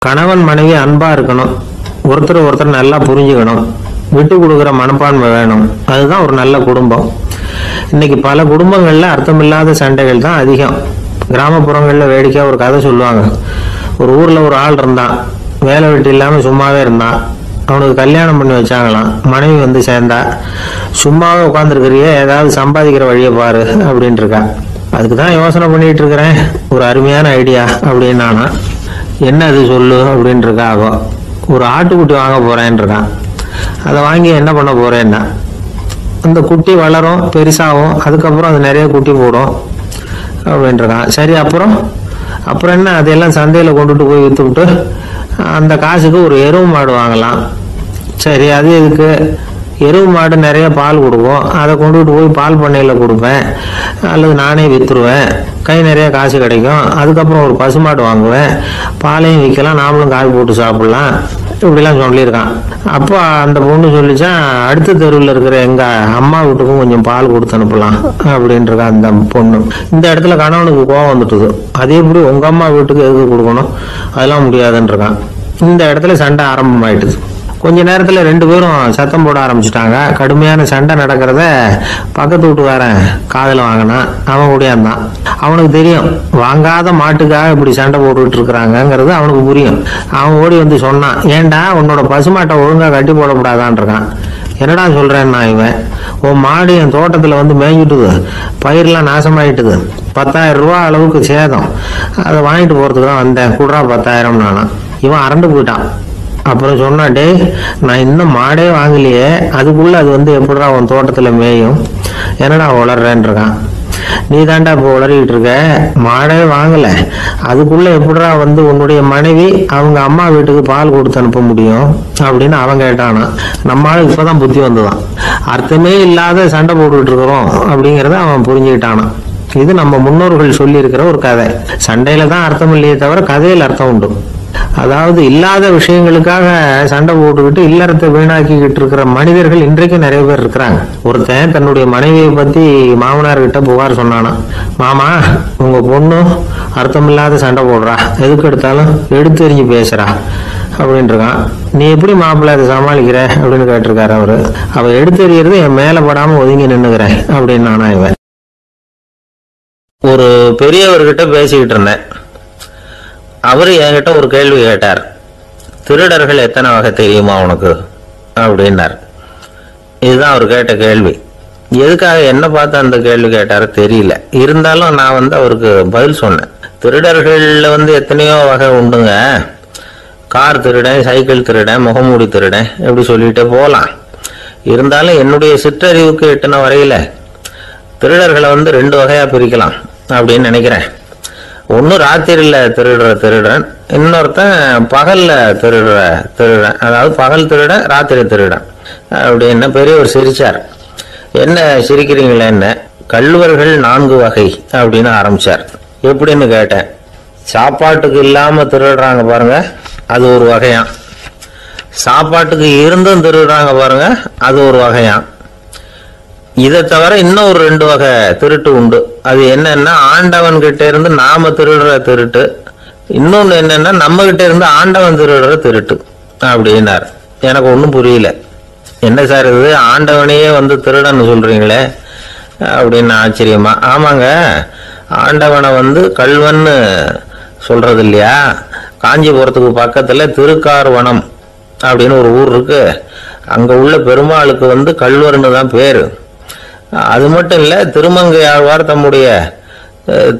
கணவன் மனைவி அன்பா இருக்கணும், ஒருத்தர் நல்லா புரிஞ்சுக்கணும், விட்டு கொடுக்குற மனப்பான்மை வேணும். அதுதான் ஒரு நல்ல குடும்பம். இன்னைக்கு பல குடும்பங்கள்ல அர்த்தமில்லாத சண்டைகள் தான் அதிகம். கிராமப்புறங்கள்ல வேடிக்கையா ஒரு கதை சொல்லுவாங்க. ஒரு ஊர்ல ஒரு ஆள் இருந்தான், வேலை வெட்டி இல்லாம சும்மாவே இருந்தான். அவனுக்கு கல்யாணம் பண்ணி வச்சாங்களாம். மனைவி வந்து சேர்ந்தா, சும்மாவே உட்காந்துருக்கிறியே, ஏதாவது சம்பாதிக்கிற வழியை பாரு அப்படின்ட்டு இருக்கா. அதுக்கு தான் யோசனை பண்ணிட்டு இருக்கிறேன், ஒரு அருமையான ஐடியா அப்படின்னானா. என்ன அது சொல்லு அப்படின்ட்டு இருக்கா. அவ ஒரு ஆட்டுக்குட்டி வாங்க போறேன்னு இருக்கான். அதை வாங்கி என்ன பண்ண போறேன்னா, அந்த குட்டி வளரும், பெருசாகும், அதுக்கப்புறம் அது நிறைய குட்டி போடும் அப்படின்ட்டுருக்கான். சரி, அப்புறம் என்ன, அதையெல்லாம் சந்தையில் கொண்டுட்டு போய் விற்றுவிட்டு அந்த காசுக்கு ஒரு எருவு மாடு வாங்கலாம். சரி, அது எதுக்கு? எருவு மாடு நிறைய பால் கொடுக்கும், அதை கொண்டுகிட்டு போய் பால் பண்ணையில் கொடுப்பேன், அல்லது நானே விற்றுருவேன், கை நிறைய காசு கிடைக்கும். அதுக்கப்புறம் ஒரு பசுமாடு வாங்குவேன், பாலையும் விற்கலாம், நாமளும் காய் போட்டு சாப்பிடலாம், இப்படிலாம் சொல்லியிருக்கான். அப்போ அந்த பொண்ணு சொல்லிச்சான், அடுத்த தெருவில் இருக்கிற எங்க அம்மா வீட்டுக்கும் கொஞ்சம் பால் கொடுத்து அனுப்பலாம் அப்படின்ட்டு அந்த பொண்ணு. இந்த இடத்துல கணவனுக்கு கோவம் வந்துட்டுது. அதே எப்படி உங்க அம்மா வீட்டுக்கு எதுக்கு கொடுக்கணும், அதெல்லாம் முடியாதுன்னு இருக்கான். இந்த இடத்துல சண்டை ஆரம்பமாயிட்டுது. கொஞ்ச நேரத்துல 2 பேரும் சத்தம் போட ஆரம்பிச்சுட்டாங்க. கடுமையான சண்டை நடக்கிறத பக்கத்து வீட்டுக்காரன் காதுல வாங்கினான். அவன் ஓடியாந்தான். அவனுக்கு தெரியும் வாங்காத மாட்டுக்காக இப்படி சண்டை போட்டுக்கிட்டு இருக்கிறாங்கிறது அவனுக்கு புரியும். அவன் ஓடி வந்து சொன்னான், ஏண்டா உன்னோட பசுமாட்டை ஒழுங்கா கட்டி போடக்கூடாதான்னு இருக்கான். என்னடா சொல்றேன்னா, இவன் உன் மாடு என் தோட்டத்துல வந்து மேய்ஞ்சிட்டுது, பயிரெல்லாம் நாசமாயிட்டுது, 10,000 ரூபா அளவுக்கு சேதம், அதை வாங்கிட்டு போறதுக்கு தான் வந்தேன், குடுறா 10,000 நானா. இவன் அரண்டு போயிட்டான். அப்புறம் சொன்னா, டே நான் இன்னும் மாடே வாங்கலையே, அதுக்குள்ள அது வந்து எப்படிடா உன் தோட்டத்துல மேயும், என்னடா உளர்றேன்னு இருக்கான். நீ தாண்டா இப்போ உளறிக்கிட்டு இருக்க, மாடே வாங்கல, அதுக்குள்ள எப்படிடா வந்து உன்னுடைய மனைவி அவங்க அம்மா வீட்டுக்கு பால் கொடுத்து அனுப்ப முடியும் அப்படின்னு அவன் கேட்டானா. நம்மளால இப்பதான் புத்தி வந்துதான். அர்த்தமே இல்லாத சண்டை போட்டுக்கிட்டு இருக்கிறோம் அப்படிங்கிறத அவன் புரிஞ்சுக்கிட்டானான். இது நம்ம முன்னோர்கள் சொல்லி இருக்கிற ஒரு கதை. சண்டையில தான் அர்த்தம் இல்லையே தவிர கதையில் அர்த்தம் உண்டு. அதாவது இல்லாத விஷயங்களுக்காக சண்டை போட்டுக்கிட்டு இல்லறத்தை வீணாக்கிக்கிட்டு இருக்கிற மனிதர்கள் இன்றைக்கு நிறைய பேர் இருக்கிறாங்க. ஒருத்தன் தன்னுடைய மனைவியை பத்தி மாமனார் கிட்ட புகார் சொன்னானா, மாமா உங்க பொண்ணு அர்த்தமில்லாத சண்டை போடுறா, எதுக்கு எடுத்தாலும் எடுத்தெறிஞ்சு பேசுறா அப்படின்னு இருக்கான். நீ எப்படி மாப்பிள்ளை அதை சமாளிக்கிற அப்படின்னு கேட்டிருக்காரு அவரு. அவ எடுத்தெறியறது என் மேல படாம ஒதுங்கி நின்னுக்கிறேன் அப்படின்னு நானா. இவன் ஒரு பெரியவர்கிட்ட பேசிக்கிட்டு இருந்தேன். அவரு என்கிட்ட ஒரு கேள்வி கேட்டார். திருடர்கள் எத்தனை வகை தெரியுமா உனக்கு அப்படின்னார். இதுதான் அவர் கேட்ட கேள்வி. எதுக்காக என்ன பார்த்து அந்த கேள்வி கேட்டாரு தெரியல. இருந்தாலும் நான் வந்து அவருக்கு பதில் சொன்னேன். திருடர்கள்ல வந்து எத்தனையோ வகை உண்டுங்க. கார் திருடன், சைக்கிள் திருடன், முகமூடி திருடன், எப்படி சொல்லிட்டே போகலாம். இருந்தாலும் என்னுடைய சிற்றறிவுக்கு எட்டின வரையில திருடர்களை வந்து 2 வகையா பிரிக்கலாம் அப்படின்னு நினைக்கிறேன். ஒன்னு ராத்திரியில திருடுற திருடன், இன்னொருத்தன் பகல்ல திருடுற திருடன். அதாவது பகல் திருடன், ராத்திரி திருடன் அப்படின்னு பெரியவர் சிரிச்சார். என்ன சிரிக்கிறீங்களே, என்ன கள்வர்கள் 4 வகை அப்படின்னு ஆரம்பிச்சார். எப்படின்னு கேட்டேன். சாப்பாட்டுக்கு இல்லாம திருடுறாங்க பாருங்க, அது ஒரு வகையான். சாப்பாட்டுக்கு இருந்தும் திருடுறாங்க பாருங்க, அது ஒரு வகையான். இதை தவிர இன்னும் ஒரு 2 வகை திருட்டு உண்டு. அது என்னன்னா, ஆண்டவன் கிட்ட இருந்து நாம திருடுற திருட்டு, இன்னொன்னு என்னன்னா நம்ம கிட்ட இருந்து ஆண்டவன் திருடுற திருட்டு அப்படின்னார். எனக்கு ஒன்றும் புரியல. என்ன சார் இது, ஆண்டவனையே வந்து திருடன்னு சொல்றீங்களே அப்படின்னு ஆச்சரியமா. ஆமாங்க, ஆண்டவனை வந்து கள்வன்னு சொல்றது இல்லையா. காஞ்சிபுரத்துக்கு பக்கத்துல திருக்கார்வனம் அப்படின்னு ஒரு ஊர் இருக்கு. அங்க உள்ள பெருமாளுக்கு வந்து கள்வர்னு தான் பேரு. அது மட்டும் இல்ல, திருமங்கை ஆழ்வார் தம்முடைய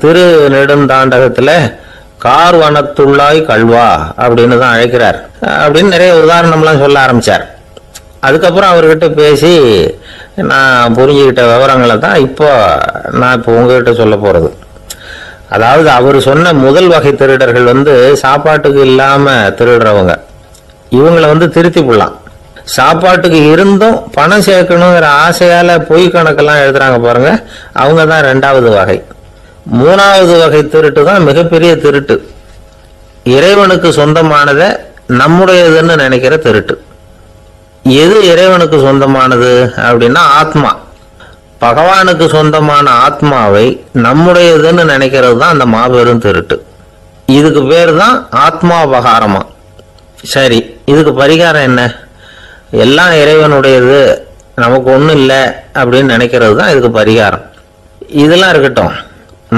திரு நெடுந்தாண்டகத்துல கார்வனத்துள்ளாய் கல்வா அப்படின்னு தான் அழைக்கிறார் அப்படின்னு நிறைய உதாரணம்லாம் சொல்ல ஆரம்பிச்சார். அதுக்கப்புறம் அவர்கிட்ட பேசி நான் புரிஞ்சுக்கிட்ட விவரங்களை தான் இப்போ உங்ககிட்ட சொல்ல போறது. அதாவது அவர் சொன்ன முதல் வகை திருடர்கள் வந்து சாப்பாட்டுக்கு இல்லாம திருடுறவங்க. இவங்களை வந்து திருத்தி போடலாம். சாப்பாட்டுக்கு இருந்தும் பணம் சேர்க்கணுங்கிற ஆசையால பொய் கணக்கெல்லாம் எழுதுறாங்க பாருங்க, அவங்க தான் 2வது வகை. 3வது வகை திருட்டு தான் மிகப்பெரிய திருட்டு. இறைவனுக்கு சொந்தமானதை நம்முடையதுன்னு நினைக்கிற திருட்டு. எது இறைவனுக்கு சொந்தமானது அப்படின்னா ஆத்மா. பகவானுக்கு சொந்தமான ஆத்மாவை நம்முடையதுன்னு நினைக்கிறது தான் அந்த மாபெரும் திருட்டு. இதுக்கு பேர் தான் ஆத்மாபகாரமா. சரி, இதுக்கு பரிகாரம் என்ன? எல்லாம் இறைவனுடையது, நமக்கு ஒன்றும் இல்லை அப்படின்னு நினைக்கிறது தான் இதுக்கு பரிகாரம். இதெல்லாம் இருக்கட்டும்.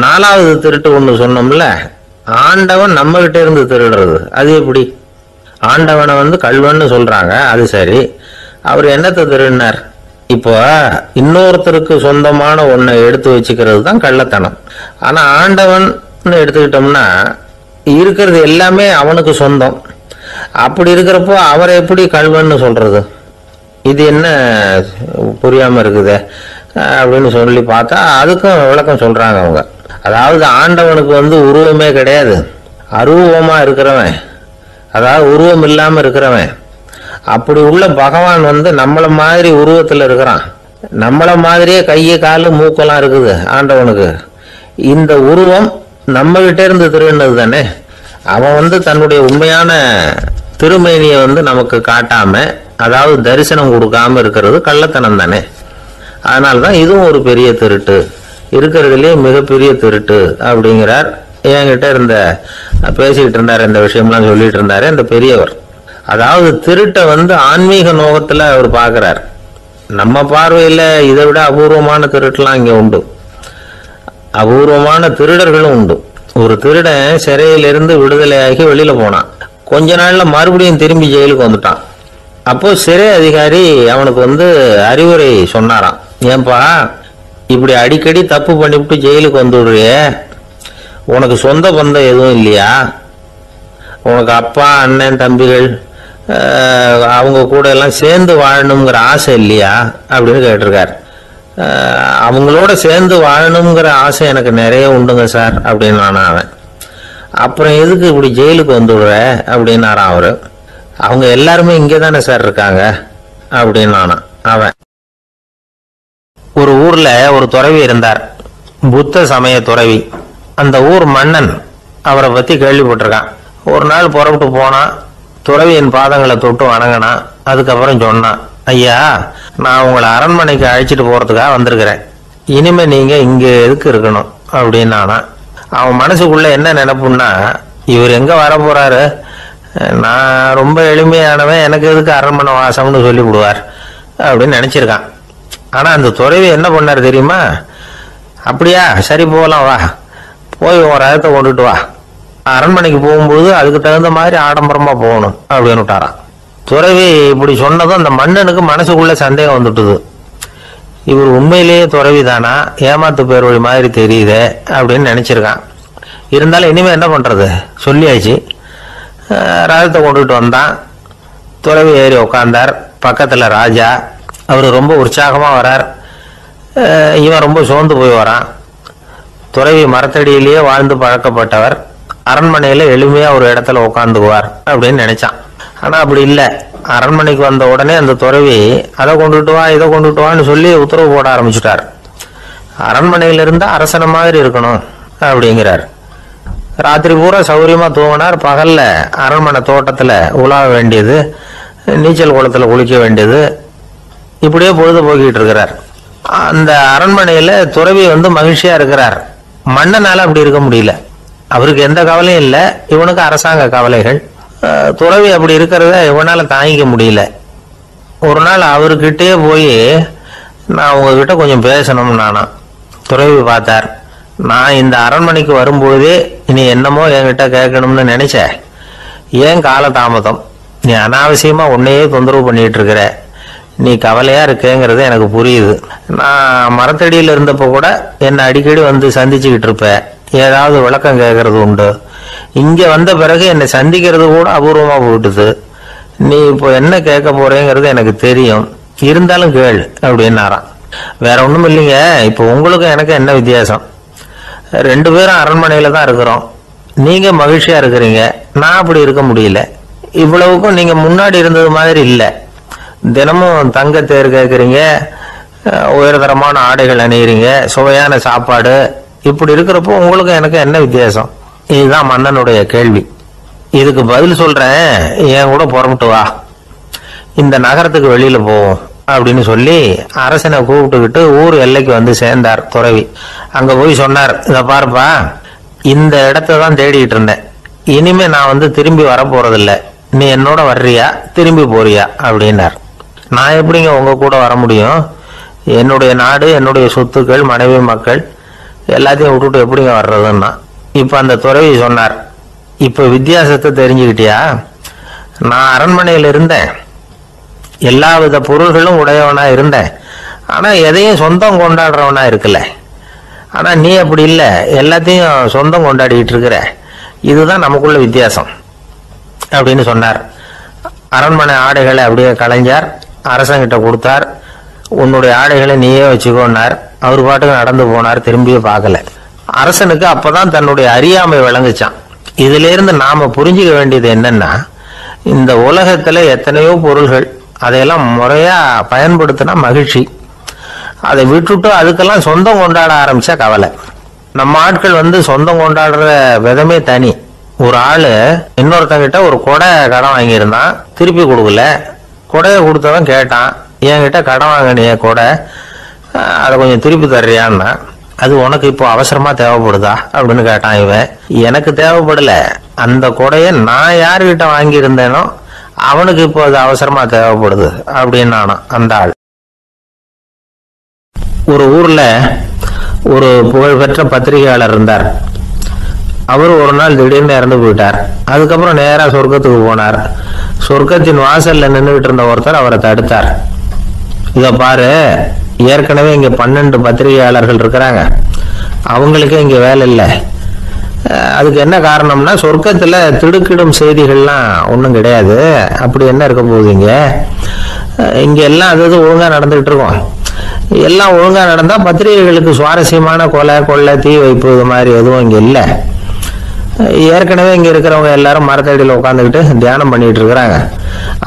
4வது திருட்டு ஒன்று சொன்னோம்ல, ஆண்டவன் நம்ம கிட்ட இருந்து திருடுறது. அது எப்படி? ஆண்டவனை வந்து கள்வன்னு சொல்றாங்க, அது சரி. அவர் என்னத்தை திருடினார்? இப்போ இன்னொருத்தருக்கு சொந்தமான ஒன்றை எடுத்து வச்சுக்கிறது தான் கள்ளத்தனம். ஆனா ஆண்டவன் எடுத்துக்கிட்டோம்னா இருக்கிறது எல்லாமே அவனுக்கு சொந்தம். அப்படி இருக்கிறப்போ அவரை எப்படி கள்வன்னு சொல்றது? இது என்ன புரியாம இருக்குது அப்படின்னு சொல்லி பார்த்தா அதுக்கும் விளக்கம் சொல்றாங்க அவங்க. அதாவது ஆண்டவனுக்கு வந்து உருவமே கிடையாது, அருவமா இருக்கிறவன், அதாவது உருவம் இல்லாம இருக்கிறவன். அப்படி உள்ள பகவான் வந்து நம்மள மாதிரி உருவத்துல இருக்கிறான். நம்மள மாதிரியே கையை காலு மூக்கெல்லாம் இருக்குது ஆண்டவனுக்கு. இந்த உருவம் நம்ம கிட்ட இருந்து திருடினது தானே. அவன் வந்து தன்னுடைய உண்மையான திருமேனியை வந்து நமக்கு காட்டாம, அதாவது தரிசனம் கொடுக்காம இருக்கிறது கள்ளத்தனம் தானே. அதனால்தான் இதுவும் ஒரு பெரிய திருட்டு, இருக்கிறதுலயே மிகப்பெரிய திருட்டு அப்படிங்கிறார். என்கிட்ட பேசிக்கிட்டு இருந்தாரு, இந்த விஷயம்லாம் சொல்லிட்டு இருந்தாரு இந்த பெரியவர். அதாவது திருட்டை ஆன்மீக நோகத்துல அவர் பார்க்கிறார். நம்ம பார்வையில இதை விட அபூர்வமான திருட்டுலாம் இங்க உண்டு. அபூர்வமான திருடர்களும் உண்டு. ஒரு திருடன் சிறையிலிருந்து விடுதலையாகி வெளியில போனான். கொஞ்ச நாள்ல மறுபடியும் திரும்பி ஜெயிலுக்கு வந்துட்டான். அப்போ சிறை அதிகாரி அவனுக்கு அறிவுரை சொன்னாராம். ஏன்பா இப்படி அடிக்கடி தப்பு பண்ணிவிட்டு ஜெயிலுக்கு வந்துடுறிய, உனக்கு சொந்த பந்தம் எதுவும் இல்லையா? உனக்கு அப்பா அண்ணன் தம்பிகள் அவங்க கூட எல்லாம் சேர்ந்து வாழணுங்கிற ஆசை இல்லையா அப்படின்னு கேட்டிருக்காரு. அவங்களோட சேர்ந்து வாழணுங்கிற ஆசை எனக்கு நிறைய உண்டுங்க சார் அப்படின்னு அவன். அப்புறம் எதுக்கு இப்படி ஜெயிலுக்கு வந்துடுற அப்படின்னாரான் அவரு. அவங்க எல்லாருமே இங்கே தானே சார் இருக்காங்க அப்படின்னு அவன். ஒரு ஊர்ல ஒரு துறவி இருந்தார், புத்த சமய துறவி. அந்த ஊர் மன்னன் அவரை பத்தி கேள்விப்பட்டிருக்கான். ஒரு நாள் புறப்பட்டு போனான். துறவியின் பாதங்களை தொட்டு வணங்கினான். அதுக்கப்புறம் சொன்னான், ஐயா நான் உங்களை அரண்மனைக்கு அழைச்சிட்டு போறதுக்காக வந்திருக்கிறேன். இனிமே நீங்க இங்க எதுக்கு இருக்கணும் அப்படின்னு அவன் மனசுக்குள்ள என்ன நினைப்புன்னா, இவர் எங்க வர போறாரு, நான் ரொம்ப எளிமையானவன், எனக்கு எதுக்கு அரண்மனை வாசம்னு சொல்லி விடுவார் அப்படின்னு நினைச்சிருக்கான். ஆனா அந்த துறவி என்ன பண்ணாரு தெரியுமா? அப்படியா, சரி போகலாம், வா போய் ஒரு ரகத்தை கொண்டுட்டு வா, அரண்மனைக்கு போகும்போது அதுக்கு தகுந்த மாதிரி ஆடம்பரமா போகணும் அப்படின்னு விட்டாரான். துறவி இப்படி சொன்னதும் அந்த மன்னனுக்கு மனசுக்குள்ள சந்தேகம் வந்துட்டுது. இவர் உண்மையிலேயே துறவி தானா, ஏமாத்து பேர் வழி மாதிரி தெரியுதே அப்படின்னு நினைச்சிருக்கான். இருந்தாலும் இனிமே என்ன பண்றது, சொல்லியாச்சு. ரகத்தை கொண்டுட்டு வந்தான். துறவி ஏறி உக்காந்தார். பக்கத்துல ராஜா. அவர் ரொம்ப உற்சாகமா வரார். இவன் ரொம்ப சோர்ந்து போய் வரான். துறவி மரத்தடியிலேயே வாழ்ந்து பழக்கப்பட்டவர், அரண்மனையில எளிமையா ஒரு இடத்துல உட்காந்துக்குவார் அப்படின்னு நினைச்சான். ஆனா அப்படி இல்லை. அரண்மனைக்கு வந்த உடனே அந்த துறவி அதை கொண்டுட்டு வா இதை கொண்டுட்டு வான்னு சொல்லி உத்தரவு போட ஆரம்பிச்சுட்டார். அரண்மனையில இருந்தா அரசன மாதிரி இருக்கணும் அப்படிங்கிறார். ராத்திரி பூரா சௌரியமா தூங்கினார். பகல்ல அரண்மனை தோட்டத்துல உலாவ வேண்டியது, நீச்சல் குளத்துல குளிக்க வேண்டியது, இப்படியே பொழுது போக்கிட்டு இருக்கிறார். அந்த அரண்மனையில துறவி மகிழ்ச்சியா இருக்கிறார். மன்னனால அப்படி இருக்க முடியல. அவருக்கு எந்த கவலையும் இல்லை, இவனுக்கு அரசாங்க கவலைகள். துறவி அப்படி இருக்கிறத இவனால தாங்கிக்க முடியல. ஒரு நாள் அவர்கிட்டயே போய், நான் உங்ககிட்ட கொஞ்சம் பேசணும்னு துறவி பார்த்தார். நான் இந்த அரண்மனைக்கு வரும்பொழுதே இனி என்னமோ என்கிட்ட கேட்கணும்னு நினைச்ச, ஏன் கால தாமதம், நீ அனாவசியமா உன்னையே தொந்தரவு பண்ணிட்டு இருக்கிற, நீ கவலையா இருக்கேங்கிறது எனக்கு புரியுது. நான் மரத்தடியில் இருந்தப்போ கூட என்னை அடிக்கடி சந்திச்சுக்கிட்டு இருப்ப, ஏதாவது விளக்கம் கேட்கறது உண்டு. இங்க வந்த பிறகு என்னை சந்திக்கிறது கூட அபூர்வமா போயிட்டுது. நீ இப்போ என்ன கேட்க போறேங்கிறது எனக்கு தெரியும், இருந்தாலும் கேள் அப்படின்னாராம். வேற ஒண்ணும் இல்லைங்க, இப்போ உங்களுக்கும் எனக்கு என்ன வித்தியாசம், 2 பேரும் அரண்மனையில தான் இருக்கிறோம். நீங்க மகிழ்ச்சியா இருக்கிறீங்க, நான் அப்படி இருக்க முடியல. இவ்வளவுக்கும் நீங்க முன்னாடி இருந்தது மாதிரி இல்லை. தினமும் தங்க தேர் கேட்குறீங்க, உயர்தரமான ஆடைகள் அணிகிறீங்க, சுவையான சாப்பாடு. இப்படி இருக்கிறப்போ உங்களுக்கு எனக்கு என்ன வித்தியாசம்? இதுதான் மன்னனுடைய கேள்வி. இதுக்கு பதில் சொல்றேன், என் கூட புறப்பட்டு வா, இந்த நகரத்துக்கு வெளியில போவோம் அப்படின்னு சொல்லி அரசனை கூப்பிட்டுக்கிட்டு ஊர் எல்லைக்கு சேர்ந்தார் துறவி. அங்க போய் சொன்னார், இதை பாருப்பா, இந்த இடத்த தான் தேடிட்டு இருந்தேன், இனிமே நான் திரும்பி வர போறதில்ல, நீ என்னோட வர்றியா திரும்பி போறியா அப்படின்னார். நான் எப்படிங்க உங்க கூட வர முடியும், என்னுடைய நாடு, என்னுடைய சொத்துக்கள், மனைவி மக்கள் எல்லாத்தையும் விட்டுட்டு எப்படிங்க வர்றதுன்னா. இப்ப அந்த துறவி சொன்னார், இப்ப வித்தியாசத்தை தெரிஞ்சுக்கிட்டியா, நான் அரண்மனையில் இருந்தேன், எல்லா வித பொருள்களும் உடையவனா இருந்தேன், ஆனா எதையும் சொந்தம் கொண்டாடுறவனா இருக்கல. ஆனா நீ அப்படி இல்லை, எல்லாத்தையும் சொந்தம் கொண்டாடிட்டு இருக்கிற, இதுதான் நமக்குள்ள வித்தியாசம் அப்படின்னு சொன்னார். அரண்மனை ஆடைகளை அப்படியே கலைஞர் அரசங்கிட்ட கொடுத்தார். உன்னுடைய ஆடைகளை நீயே வச்சுக்கோன்னார். அவர் பாட்டுக்கு நடந்து போனார், திரும்பியே பார்க்கல. அரசனுக்கு அப்பதான் தன்னுடைய அறியாமை விளங்குச்சான். இதுல இருந்து நாம புரிஞ்சுக்க வேண்டியது என்னன்னா, இந்த உலகத்துல எத்தனையோ பொருள்கள், அதையெல்லாம் முறையா பயன்படுத்தினா மகிழ்ச்சி, அதை விட்டுட்டு அதுக்கெல்லாம் சொந்தம் கொண்டாட ஆரம்பிச்சா கவலை. நம்ம ஆட்கள் சொந்தம் கொண்டாடுற விதமே தனி. ஒரு ஆளு இன்னொருத்தங்கிட்ட ஒரு கொடை கடன் வாங்கியிருந்தான், திருப்பி கொடுக்கல. கொடையை கொடுத்தவன் கேட்டான், என்கிட்ட கடன் வாங்கினிய கொடை, அதை கொஞ்சம் திருப்பி தர்றியான்னா. அது உனக்கு இப்போ அவசரமா தேவைப்படுதா அப்படின்னு கேட்டான் இவன். எனக்கு தேவைப்படல, அந்த கொடையை நான் யாருகிட்ட வாங்கியிருந்தேனோ அவனுக்கு இப்போ அது அவசரமா தேவைப்படுது அப்படின்னு அந்த ஆள். ஒரு ஊர்ல ஒரு புகழ்பெற்ற பத்திரிகையாளர் இருந்தார். அவர் ஒரு நாள் திடீர்னு இறந்து போயிட்டார். அதுக்கப்புறம் நேரா சொர்க்கத்துக்கு போனார். சொர்க்கத்தின் வாசல்ல நின்றுகிட்டு இருந்த ஒருத்தர் அவரை தடுத்தார். இத பாரு, ஏற்கனவே இங்க 12 பத்திரிகையாளர்கள் இருக்கிறாங்க, அவங்களுக்கே இங்க வேலை இல்லை. அதுக்கு என்ன காரணம்னா, சொர்க்கத்துல திடுக்கிடும் செய்திகள்லாம் ஒன்றும் கிடையாது. அப்படி என்ன இருக்க போகுதுங்க, இங்க எல்லாம் அது ஒழுங்கா நடந்துகிட்டு இருக்கோம். எல்லாம் ஒழுங்கா நடந்தா பத்திரிகைகளுக்கு சுவாரஸ்யமான கொலை கொள்ளை தீ வைப்பு இது மாதிரி எதுவும் இங்க இல்லை. ஏற்கனவே இங்க இருக்கிறவங்க எல்லாரும் மரத்தடியில் உட்காந்துக்கிட்டு தியானம் பண்ணிட்டு இருக்கிறாங்க.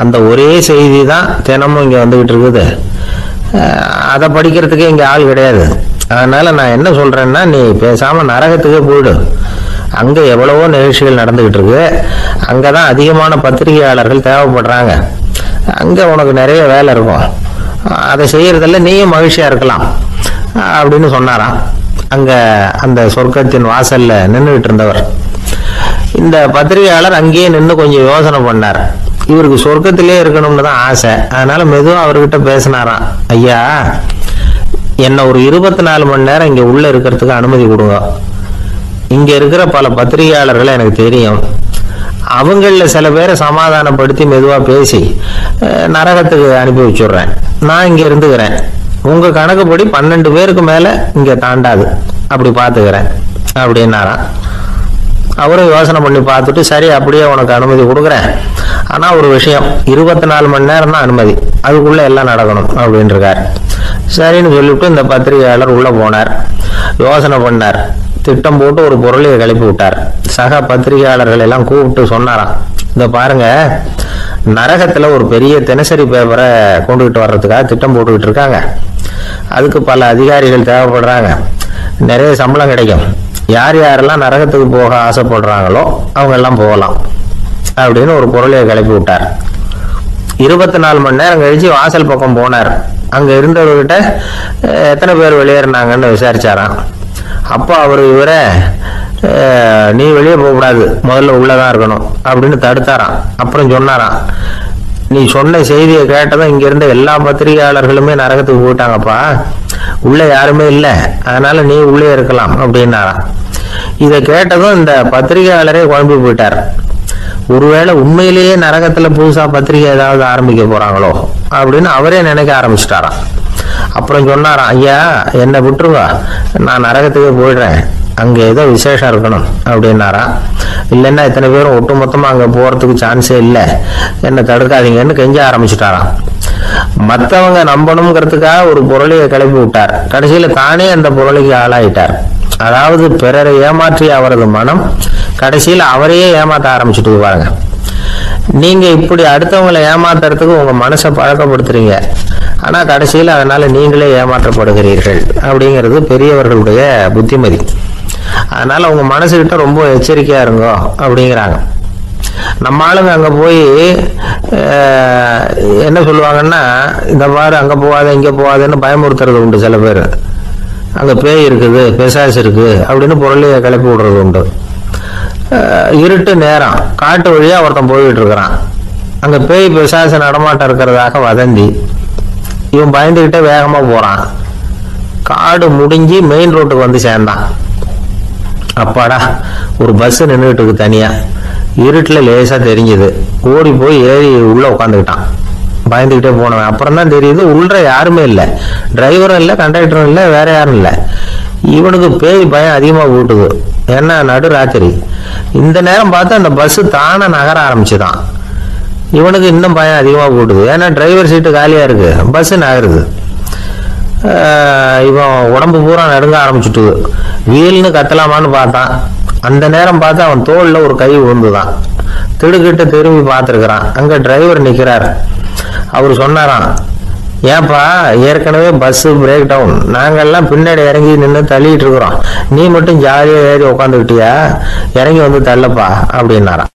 அந்த ஒரே செய்தி தான் தினமும் இங்க வந்துகிட்டு இருக்குது. அதை படிக்கிறதுக்கே இங்க ஆள் கிடையாது. அதனால நான் என்ன சொல்றேன்னா, நீ பேசாம நரகத்துக்கே போயிடு. அங்க எவ்வளவோ நிகழ்ச்சிகள் நடந்துகிட்டு இருக்கு. அங்கதான் அதிகமான பத்திரிகையாளர்கள் தேவைப்படுறாங்க. அங்க உனக்கு நிறைய வேலை இருக்கும். அதை செய்யறதில்ல, நீயும் மகிழ்ச்சியா இருக்கலாம் அப்படின்னு சொன்னாராம். அங்க அந்த சொர்க்கத்தின் வாசல்ல நின்றுகிட்டு இருந்தவர். இந்த பத்திரிகையாளர் அங்கேயே நின்று கொஞ்சம் யோசனை பண்ணார். இவருக்கு சொர்க்கத்திலே இருக்கணும்னு தான் ஆசை. அதனால மெதுவா அவர்கிட்ட பேசினாராம். ஐயா, என்ன ஒரு 24 மணி நேரம் இங்க உள்ள இருக்கிறதுக்கு அனுமதி கொடுங்க. இங்க இருக்கிற பல பத்திரிகையாளர்களை எனக்கு தெரியும். அவங்கள சில பேரை சமாதானப்படுத்தி மெதுவா பேசி நரகத்துக்கு அனுப்பி வச்சுடுறேன். நான் இங்க இருந்துக்கிறேன். உங்க கணக்குப்படி 12 பேருக்கு மேல இங்க தாண்டாது, அப்படி பாத்துக்கிறேன் அப்படின்னாராம். அவரும் யோசனை பண்ணி பார்த்துட்டு, சரி அப்படியே உனக்கு அனுமதி கொடுக்குறேன், ஆனா ஒரு விஷயம், 24 மணி நேரம் தான் அனுமதி, அதுக்குள்ள எல்லாம் நடக்கணும் அப்படின்னு இருக்காரு. சரின்னு சொல்லிவிட்டு இந்த பத்திரிகையாளர் உள்ள போனார். யோசனை பண்ணார். திட்டம் போட்டு ஒரு பொருளையை கிளப்பி விட்டார். சக பத்திரிகையாளர்கள் எல்லாம் கூப்பிட்டு சொன்னாராம், இந்த பாருங்க, நரகத்துல ஒரு பெரிய தினசரி பேப்பரை கொண்டுகிட்டு வர்றதுக்காக திட்டம் போட்டுக்கிட்டு இருக்காங்க. அதுக்கு பல அதிகாரிகள் தேவைப்படுறாங்க. நிறைய சம்பளம் கிடைக்கும். யார் யாரெல்லாம் நரகத்துக்கு போக ஆசைப்படுறாங்களோ அவங்க எல்லாம் போகலாம் அப்படின்னு ஒரு பொருளையை கிளப்பி விட்டார். 24 மணி நேரம் கழிச்சு வாசல் பக்கம் போனார். அங்க இருந்தவர்கிட்ட எத்தனை பேர் வெளியேறினாங்கன்னு விசாரிச்சாராம். அப்போ அவர் இவரை, நீ வெளியே போகக்கூடாது, முதல்ல உள்ளதான் இருக்கணும் அப்படின்னு தடுத்தாராம். அப்புறம் சொன்னாராம், நீ சொன்ன செய்தியை கேட்டதும் இங்க இருந்த எல்லா பத்திரிகையாளர்களுமே நரகத்துக்கு போயிட்டாங்கப்பா, உள்ள யாருமே இல்லை, அதனால நீ உள்ளே இருக்கலாம் அப்படின்னாராம். இதை கேட்டதும் இந்த பத்திரிகையாளரே குழம்பி போயிட்டார். ஒருவேளை உண்மையிலேயே நரகத்துல புதுசா பத்திரிகை ஏதாவது ஆரம்பிக்க போறாங்களோ அப்படின்னு அவரே நினைக்க ஆரம்பிச்சிட்டாராம். அப்புறம் சொன்னாராம், ஐயா என்னை விட்டுருவா, நான் நரகத்துக்கே போயிடுறேன், அங்க ஏதோ விசேஷம் இருக்கணும் அப்படின்னாராம். இல்லைன்னா இத்தனை பேரும் ஒட்டுமொத்தமா அங்க போறதுக்கு சான்ஸே இல்லை, என்னை தடுக்காதீங்கன்னு கெஞ்ச ஆரம்பிச்சுட்டாராம். மற்றவங்க நம்பணுங்கிறதுக்காக ஒரு பொருளையை கிளப்பி விட்டார். கடைசியில தானே அந்த பொருளைக்கு ஆளாயிட்டார். அதாவது பிறரை ஏமாற்றிய அவரது மனம் கடைசியில் அவரையே ஏமாற்ற ஆரம்பிச்சுட்டு பாருங்க. நீங்க இப்படி அடுத்தவங்களை ஏமாத்துறதுக்கு உங்க மனசை பழக்கப்படுத்துறீங்க, ஆனா கடைசியில் அதனால நீங்களே ஏமாற்றப்படுகிறீர்கள் அப்படிங்கிறது பெரியவர்களுடைய புத்திமதி. அதனால உங்க மனசுகிட்ட ரொம்ப எச்சரிக்கையா இருங்கோ அப்படிங்கிறாங்க. நம்ம ஆளுங்க அங்க போய் என்ன சொல்லுவாங்கன்னா, இந்த மாதிரி அங்க போகாத இங்க போகாதுன்னு பயமுறுத்துறது உண்டு. சில பேர் அங்க பேய் இருக்குது, பிசாசு இருக்கு அப்படின்னு பொருளைய கிளப்பி விடுறது உண்டு. இருட்டு நேரம் காட்டு வழியா ஒருத்தன் போயிட்டு இருக்கிறான். அங்க பேய் பிசாசு நடமாட்டம் இருக்கிறதாக வதந்தி. இவன் பயந்துகிட்டே வேகமா போறான். காடு முடிஞ்சு மெயின் ரோட்டுக்கு வந்து சேர்ந்தான். அப்பாடா, ஒரு பஸ் நின்றுட்டு இருக்கு தனியா. இருட்டுல லேசா தெரிஞ்சது. ஓடி போய் ஏறி உள்ள உட்காந்துக்கிட்டான். பயந்துகிட்டே போனவன் அப்புறம் தான் தெரியுது உள்ள யாருமே இல்லை, டிரைவரும் இல்லை, கண்டக்டரும் இல்லை, வேற யாரும் இல்லை. இவனுக்கு பேய் பயம் அதிகமா கூட்டுது. ஏன்னா நடு ராத்திரி. இந்த நேரம் பார்த்து அந்த பஸ் தானே நகர ஆரம்பிச்சுதான். இவனுக்கு இன்னும் பயம் அதிகமா கூட்டுது. ஏன்னா டிரைவர் சீட்டு காலியா இருக்கு, பஸ் நகருது. இவன் உடம்பு பூரா நடுங்க ஆரம்பிச்சுட்டு வீல்னு கத்தலாமான்னு பார்த்தான். அந்த நேரம் பார்த்து அவன் தோல்ல ஒரு கை விழுந்துதான். திடுக்கிட்டு திரும்பி பார்த்துருக்கிறான். அங்க டிரைவர் நிக்கிறார். அவர் சொன்னாராம், ஏன்பா ஏற்கனவே பஸ் பிரேக் டவுன், நாங்கெல்லாம் பின்னாடி இறங்கி நின்று தள்ளிட்டு இருக்கிறோம், நீ மட்டும் ஜாலியா ஏறி உட்காந்துக்கிட்டியா, இறங்கி வந்து தள்ளப்பா அப்படின்னாராம்.